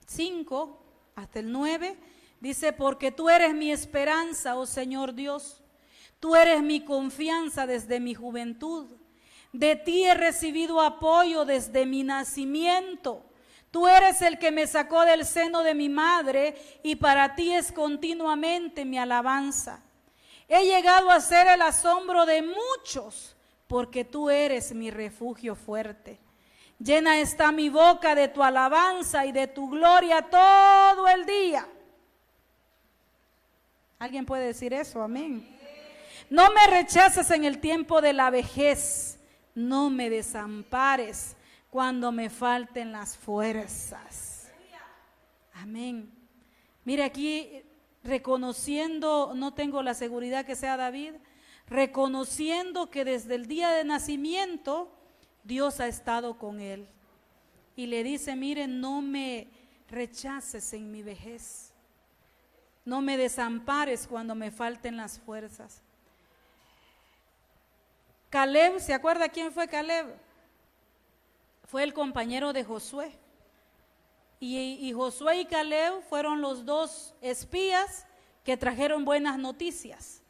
5 hasta el 9 dice: porque tú eres mi esperanza, oh Señor Dios, tú eres mi confianza desde mi juventud. De ti he recibido apoyo desde mi nacimiento. Tú eres el que me sacó del seno de mi madre, y para ti es continuamente mi alabanza. He llegado a ser el asombro de muchos, porque tú eres mi refugio fuerte. Llena está mi boca de tu alabanza y de tu gloria todo el día. ¿Alguien puede decir eso? Amén. No me rechaces en el tiempo de la vejez. No me desampares cuando me falten las fuerzas. Amén. Mire aquí, reconociendo, no tengo la seguridad que sea David, reconociendo que desde el día de nacimiento Dios ha estado con él. Y le dice, mire, no me rechaces en mi vejez. No me desampares cuando me falten las fuerzas. Caleb, ¿se acuerda quién fue Caleb? Fue el compañero de Josué. Y Josué y Caleb fueron los dos espías que trajeron buenas noticias.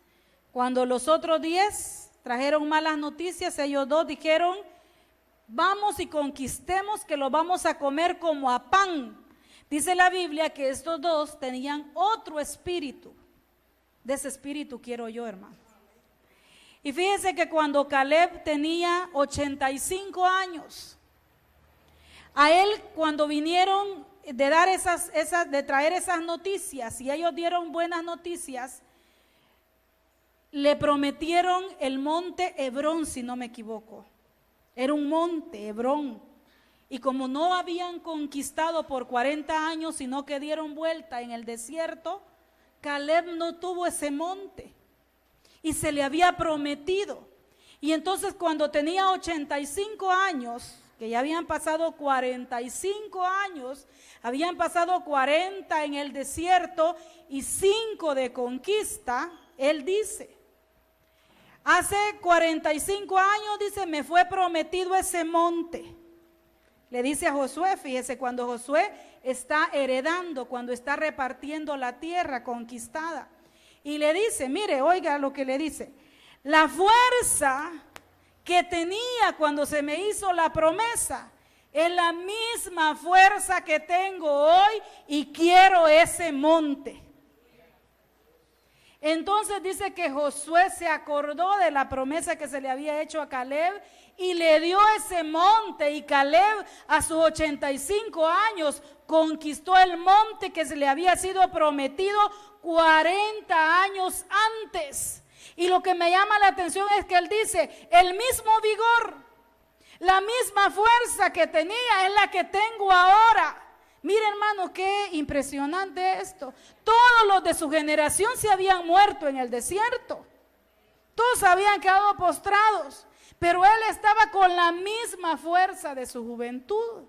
Cuando los otros 10 trajeron malas noticias, ellos dos dijeron, vamos y conquistemos que lo vamos a comer como a pan. Dice la Biblia que estos dos tenían otro espíritu. De ese espíritu quiero yo, hermano. Y fíjense que cuando Caleb tenía 85 años, a él cuando vinieron de dar de traer esas noticias, y ellos dieron buenas noticias, le prometieron el monte Hebrón, si no me equivoco. Era un monte, Hebrón. Y como no habían conquistado por 40 años, sino que dieron vuelta en el desierto, Caleb no tuvo ese monte. Y se le había prometido. Y entonces cuando tenía 85 años, que ya habían pasado 45 años, habían pasado 40 en el desierto y 5 de conquista, él dice, hace 45 años, dice, me fue prometido ese monte. Le dice a Josué, fíjese, cuando Josué está heredando, cuando está repartiendo la tierra conquistada. Y le dice, mire, oiga lo que le dice, la fuerza que tenía cuando se me hizo la promesa es la misma fuerza que tengo hoy y quiero ese monte. Entonces dice que Josué se acordó de la promesa que se le había hecho a Caleb y le dio ese monte, y Caleb a sus 85 años conquistó el monte que se le había sido prometido 40 años antes. Y lo que me llama la atención es que él dice, el mismo vigor, la misma fuerza que tenía es la que tengo ahora. Mire, hermano, qué impresionante esto. Todos los de su generación se habían muerto en el desierto. Todos habían quedado postrados, pero él estaba con la misma fuerza de su juventud.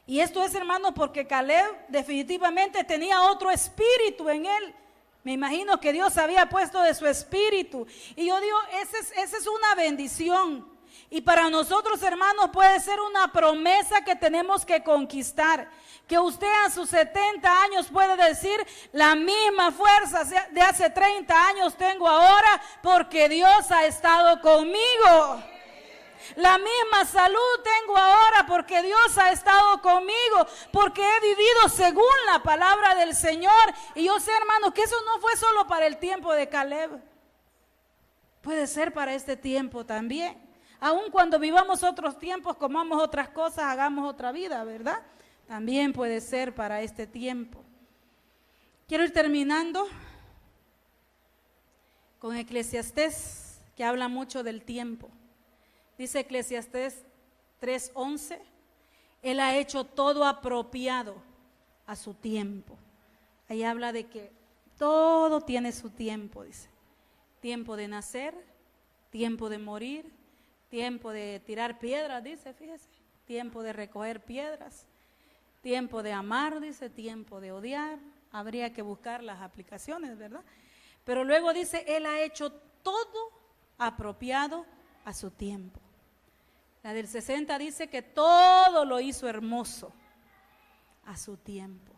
Y esto es, hermano, porque Caleb definitivamente tenía otro espíritu en él. Me imagino que Dios había puesto de su espíritu. Y yo digo, esa es una bendición. Y para nosotros, hermanos, puede ser una promesa que tenemos que conquistar. Que usted a sus 70 años puede decir, la misma fuerza de hace 30 años tengo ahora porque Dios ha estado conmigo. La misma salud tengo ahora porque Dios ha estado conmigo, porque he vivido según la palabra del Señor. Y yo sé, hermanos, que eso no fue solo para el tiempo de Caleb. Puede ser para este tiempo también. Aun cuando vivamos otros tiempos, comamos otras cosas, hagamos otra vida, ¿verdad? También puede ser para este tiempo. Quiero ir terminando con Eclesiastés, que habla mucho del tiempo. Dice Eclesiastés 3:11, Él ha hecho todo apropiado a su tiempo. Ahí habla de que todo tiene su tiempo, dice. Tiempo de nacer, tiempo de morir, tiempo de tirar piedras, dice, fíjese. Tiempo de recoger piedras, tiempo de amar, dice, tiempo de odiar. Habría que buscar las aplicaciones, ¿verdad? Pero luego dice, Él ha hecho todo apropiado a su tiempo. La del 60 dice que todo lo hizo hermoso a su tiempo.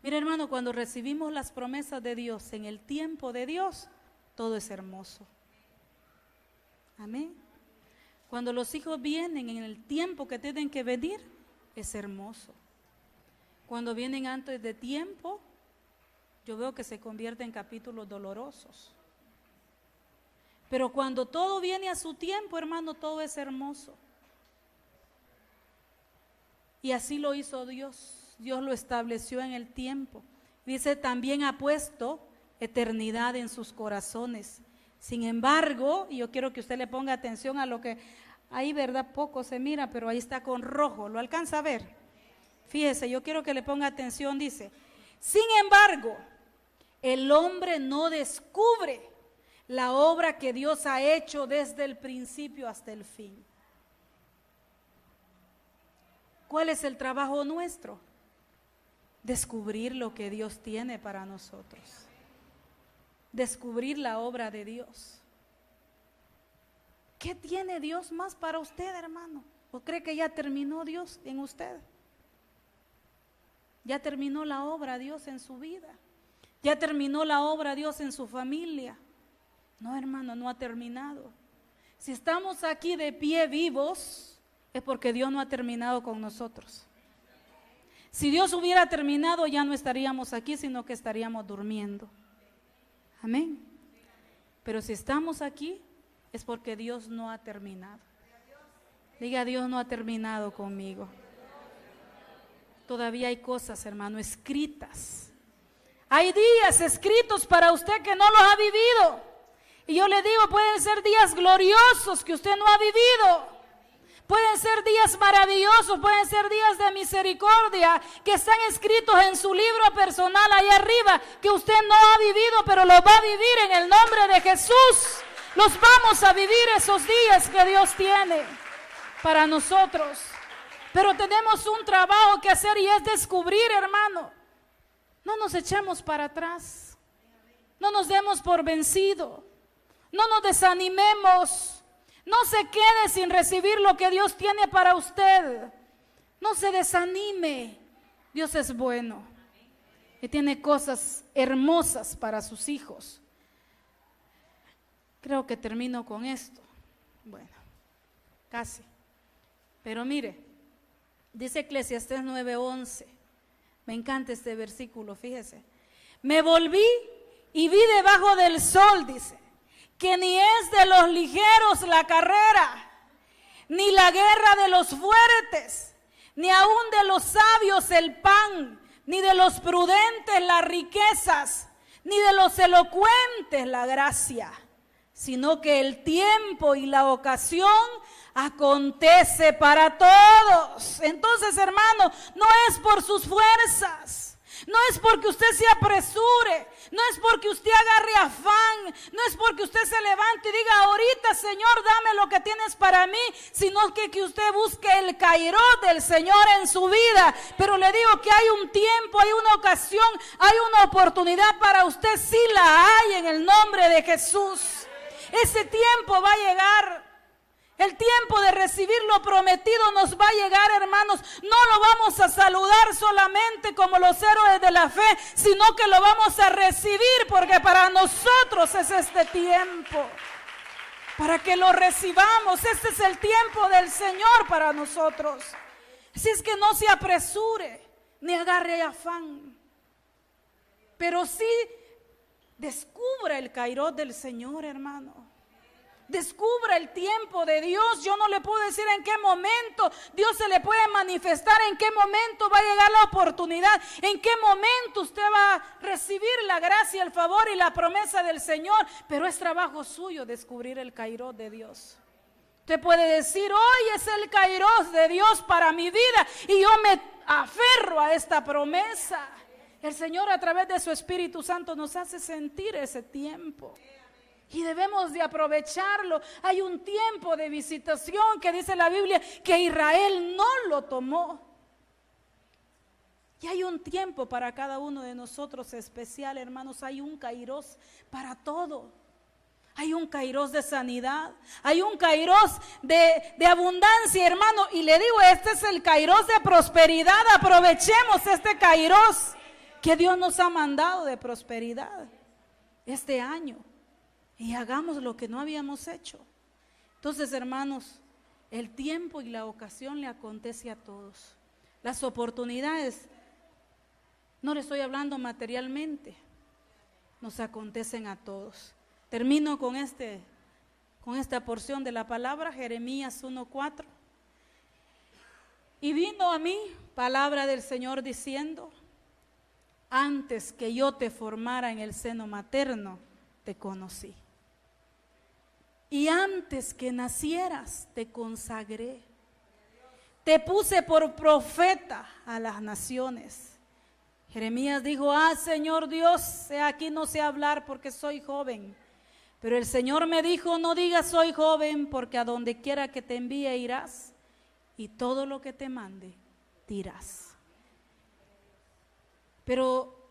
Mira, hermano, cuando recibimos las promesas de Dios en el tiempo de Dios, todo es hermoso. Amén. Cuando los hijos vienen en el tiempo que tienen que venir, es hermoso. Cuando vienen antes de tiempo, yo veo que se convierte en capítulos dolorosos. Pero cuando todo viene a su tiempo, hermano, todo es hermoso. Y así lo hizo Dios. Dios lo estableció en el tiempo. Dice, también ha puesto eternidad en sus corazones. Sin embargo, y yo quiero que usted le ponga atención a lo que ahí, verdad, poco se mira, pero ahí está con rojo. ¿Lo alcanza a ver? Fíjese, yo quiero que le ponga atención. Dice, sin embargo, el hombre no descubre la obra que Dios ha hecho desde el principio hasta el fin. ¿Cuál es el trabajo nuestro? Descubrir lo que Dios tiene para nosotros. Descubrir la obra de Dios. ¿Qué tiene Dios más para usted, hermano? ¿O cree que ya terminó Dios en usted? Ya terminó la obra Dios en su vida. Ya terminó la obra Dios en su familia. No, hermano, no ha terminado. Si estamos aquí de pie vivos, es porque Dios no ha terminado con nosotros. Si Dios hubiera terminado, ya no estaríamos aquí, sino que estaríamos durmiendo. Amén. Pero si estamos aquí, es porque Dios no ha terminado. Diga, Dios no ha terminado conmigo. Todavía hay cosas, hermano, escritas. Hay días escritos para usted que no los ha vivido. Y yo le digo, pueden ser días gloriosos que usted no ha vivido. Pueden ser días maravillosos, pueden ser días de misericordia que están escritos en su libro personal ahí arriba, que usted no ha vivido, pero los va a vivir en el nombre de Jesús. Los vamos a vivir esos días que Dios tiene para nosotros. Pero tenemos un trabajo que hacer y es descubrir, hermano. No nos echemos para atrás. No nos demos por vencido. No nos desanimemos. No se quede sin recibir lo que Dios tiene para usted. No se desanime. Dios es bueno y tiene cosas hermosas para sus hijos. Creo que termino con esto. Bueno, casi. Pero mire, dice Eclesiastés 9:11. Me encanta este versículo, fíjese. Me volví y vi debajo del sol, dice, que ni es de los ligeros la carrera, ni la guerra de los fuertes, ni aun de los sabios el pan, ni de los prudentes las riquezas, ni de los elocuentes la gracia, sino que el tiempo y la ocasión acontece para todos. Entonces, hermano, no es por sus fuerzas. No es porque usted se apresure, no es porque usted agarre afán, no es porque usted se levante y diga, ahorita Señor, dame lo que tienes para mí, sino que usted busque el cairot del Señor en su vida. Pero le digo que hay un tiempo, hay una ocasión, hay una oportunidad para usted, sí la hay en el nombre de Jesús. Ese tiempo va a llegar. El tiempo de recibir lo prometido nos va a llegar, hermanos. No lo vamos a saludar solamente como los héroes de la fe, sino que lo vamos a recibir, porque para nosotros es este tiempo. Para que lo recibamos, este es el tiempo del Señor para nosotros. Así es que no se apresure, ni agarre afán. Pero sí descubra el cairot del Señor, hermano. Descubra el tiempo de Dios. Yo no le puedo decir en qué momento Dios se le puede manifestar, en qué momento va a llegar la oportunidad, en qué momento usted va a recibir la gracia, el favor y la promesa del Señor. Pero es trabajo suyo descubrir el cairot de Dios. Usted puede decir, hoy es el cairot de Dios para mi vida y yo me aferro a esta promesa. El Señor a través de su Espíritu Santo nos hace sentir ese tiempo. Y debemos de aprovecharlo. Hay un tiempo de visitación que dice la Biblia que Israel no lo tomó. Y hay un tiempo para cada uno de nosotros especial, hermanos. Hay un kairos para todo. Hay un kairos de sanidad. Hay un kairos de abundancia, hermano. Y le digo, este es el kairos de prosperidad. Aprovechemos este kairos que Dios nos ha mandado de prosperidad este año. Y hagamos lo que no habíamos hecho. Entonces, hermanos, el tiempo y la ocasión le acontece a todos. Las oportunidades, no le estoy hablando materialmente, nos acontecen a todos. Termino con esta porción de la palabra, Jeremías 1:4. Y vino a mí palabra del Señor diciendo: antes que yo te formara en el seno materno, te conocí. Y antes que nacieras, te consagré. Te puse por profeta a las naciones. Jeremías dijo: Señor Dios, he aquí no sé hablar porque soy joven. Pero el Señor me dijo: no digas soy joven, porque a donde quiera que te envíe irás, y todo lo que te mande dirás. Pero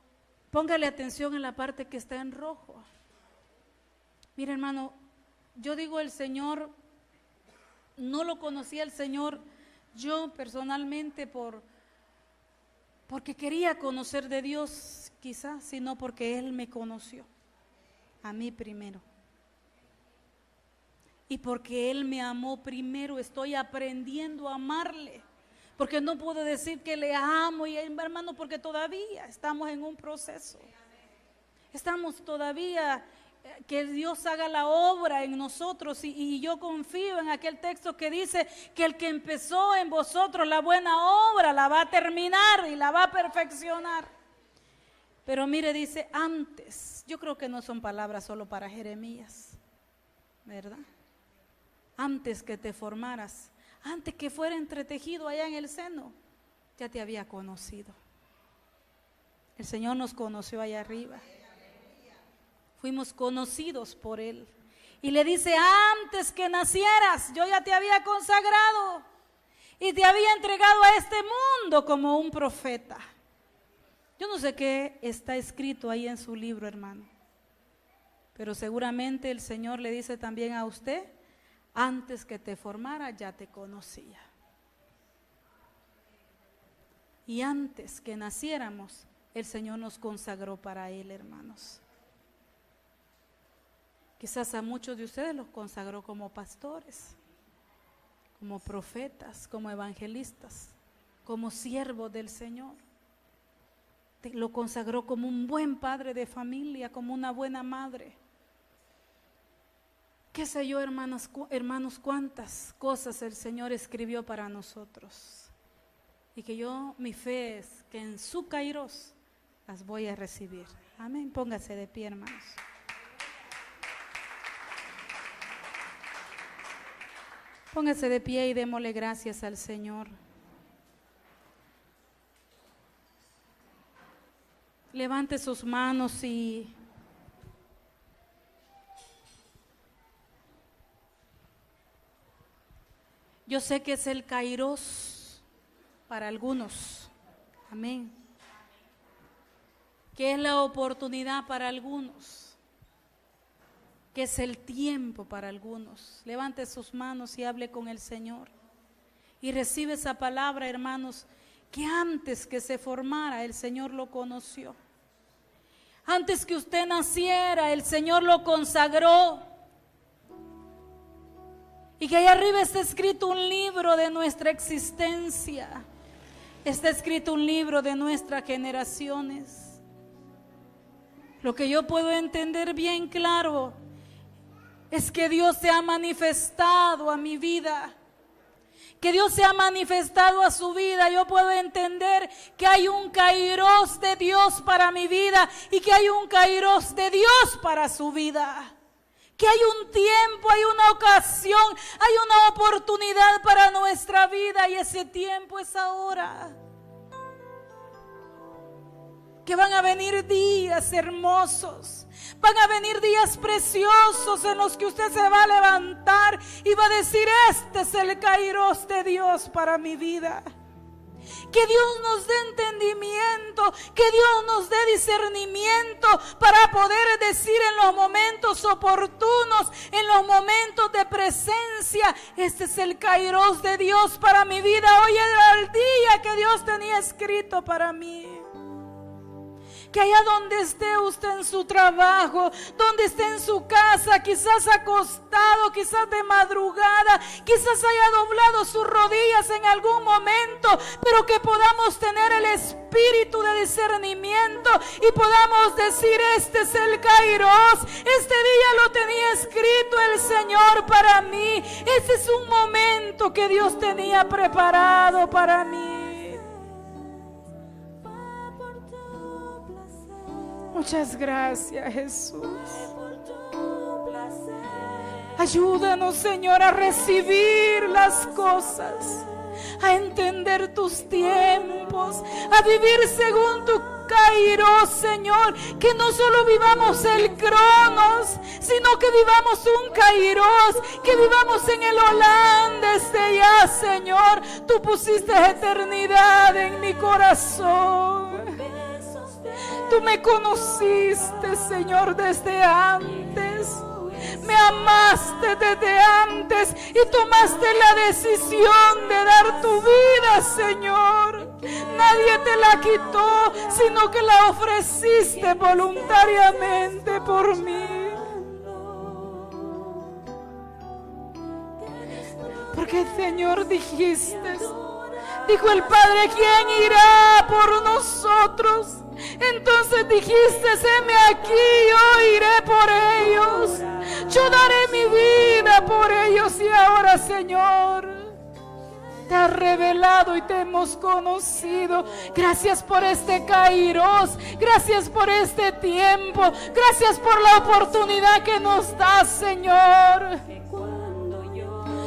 póngale atención en la parte que está en rojo. Mira, hermano, yo digo, el Señor, no lo conocía el Señor yo personalmente porque quería conocer de Dios, quizás, sino porque Él me conoció a mí primero. Y porque Él me amó primero, estoy aprendiendo a amarle. Porque no puedo decir que le amo, y hermano, porque todavía estamos en un proceso. Estamos todavía, que Dios haga la obra en nosotros, y yo confío en aquel texto que dice que el que empezó en vosotros la buena obra la va a terminar y la va a perfeccionar. Pero mire, dice antes. Yo creo que no son palabras solo para Jeremías, ¿verdad? Antes que te formaras, antes que fuera entretejido allá en el seno, ya te había conocido. El Señor nos conoció allá arriba. Fuimos conocidos por Él. Y le dice: antes que nacieras, yo ya te había consagrado y te había entregado a este mundo como un profeta. Yo no sé qué está escrito ahí en su libro, hermano, pero seguramente el Señor le dice también a usted: antes que te formara ya te conocía. Y antes que naciéramos, el Señor nos consagró para Él, hermanos. Quizás a muchos de ustedes los consagró como pastores, como profetas, como evangelistas, como siervos del Señor. Lo consagró como un buen padre de familia, como una buena madre. Qué sé yo, hermanos, cuántas cosas el Señor escribió para nosotros. Y que mi fe es que en su kairos las voy a recibir. Amén. Póngase de pie, hermanos. Póngase de pie y démosle gracias al Señor. Levante sus manos y yo sé que es el kairos para algunos, amén, que es la oportunidad para algunos, que es el tiempo para algunos. Levante sus manos y hable con el Señor y recibe esa palabra, hermanos, que antes que se formara el Señor lo conoció. Antes que usted naciera el Señor lo consagró. Y que allá arriba está escrito un libro de nuestra existencia. Está escrito un libro de nuestras generaciones. Lo que yo puedo entender bien claro es que Dios se ha manifestado a mi vida. Que Dios se ha manifestado a su vida. Yo puedo entender que hay un kairos de Dios para mi vida y que hay un kairos de Dios para su vida. Que hay un tiempo, hay una ocasión, hay una oportunidad para nuestra vida y ese tiempo es ahora. Que van a venir días hermosos, van a venir días preciosos en los que usted se va a levantar y va a decir: este es el kairos de Dios para mi vida. Que Dios nos dé entendimiento, que Dios nos dé discernimiento para poder decir en los momentos oportunos, en los momentos de presencia: este es el kairos de Dios para mi vida. Hoy era el día que Dios tenía escrito para mí. Que allá donde esté usted en su trabajo, donde esté en su casa, quizás acostado, quizás de madrugada, quizás haya doblado sus rodillas en algún momento, pero que podamos tener el espíritu de discernimiento y podamos decir: este es el kairos, este día lo tenía escrito el Señor mejor para mí. Ese es un momento que Dios tenía preparado para mí. Muchas gracias, Jesús. Ayúdanos, Señor, a recibir las cosas, a entender tus tiempos, a vivir según tu Kairos, Señor. Que no solo vivamos el Cronos, sino que vivamos un Kairos, que vivamos en el Olán desde ya, Señor. Tú pusiste eternidad en mi corazón. Tú me conociste, Señor, desde antes. Me amaste desde antes y tomaste la decisión de dar tu vida, Señor. Nadie te la quitó, sino que la ofreciste voluntariamente por mí. Porque, Señor, dijiste, dijo el Padre, ¿quién irá por nosotros? Entonces dijiste, heme aquí, yo iré por ellos. Yo daré mi vida por ellos. Y ahora, Señor, te has revelado y te hemos conocido. Gracias por este Kairos. Gracias por este tiempo. Gracias por la oportunidad que nos das, Señor.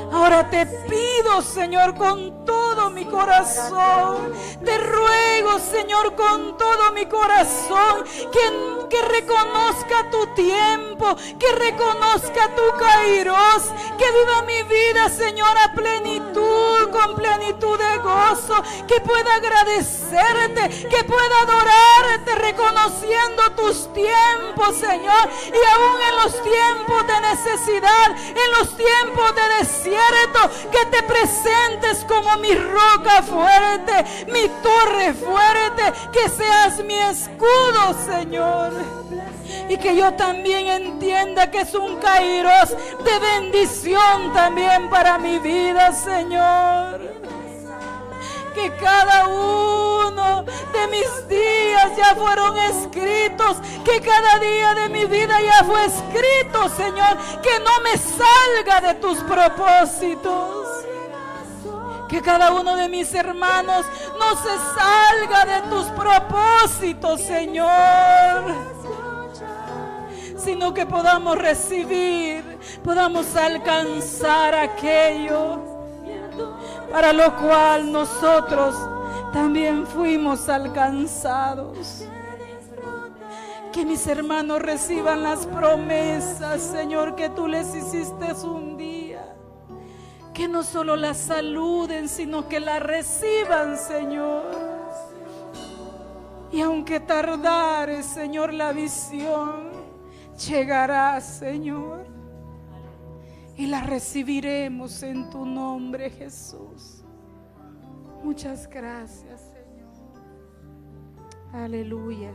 Ahora te pido, Señor, con todo mi corazón, te ruego, Señor, con todo mi corazón, que reconozca tu tiempo, que reconozca tu Kairos, que viva mi vida, Señor, a plenitud, con plenitud de gozo, que pueda agradecerte, que pueda adorarte, reconociendo tus tiempos, Señor, y aún en los tiempos de necesidad, en los tiempos de desierto, que te presentes como mi roca fuerte, mi torre fuerte, que seas mi escudo, Señor. Y que yo también entienda que es un Kairos de bendición también para mi vida, Señor. Que cada uno de mis días ya fueron escritos, que cada día de mi vida ya fue escrito, Señor, que no me salga de tus propósitos. Que cada uno de mis hermanos no se salga de tus propósitos, Señor, sino que podamos recibir, podamos alcanzar aquello para lo cual nosotros también fuimos alcanzados. Que mis hermanos reciban las promesas, Señor, que tú les hiciste un día. Que no solo las saluden, sino que las reciban, Señor. Y aunque tardare, Señor, la visión llegará, Señor. Y la recibiremos en tu nombre, Jesús. Muchas gracias, Señor. Aleluya.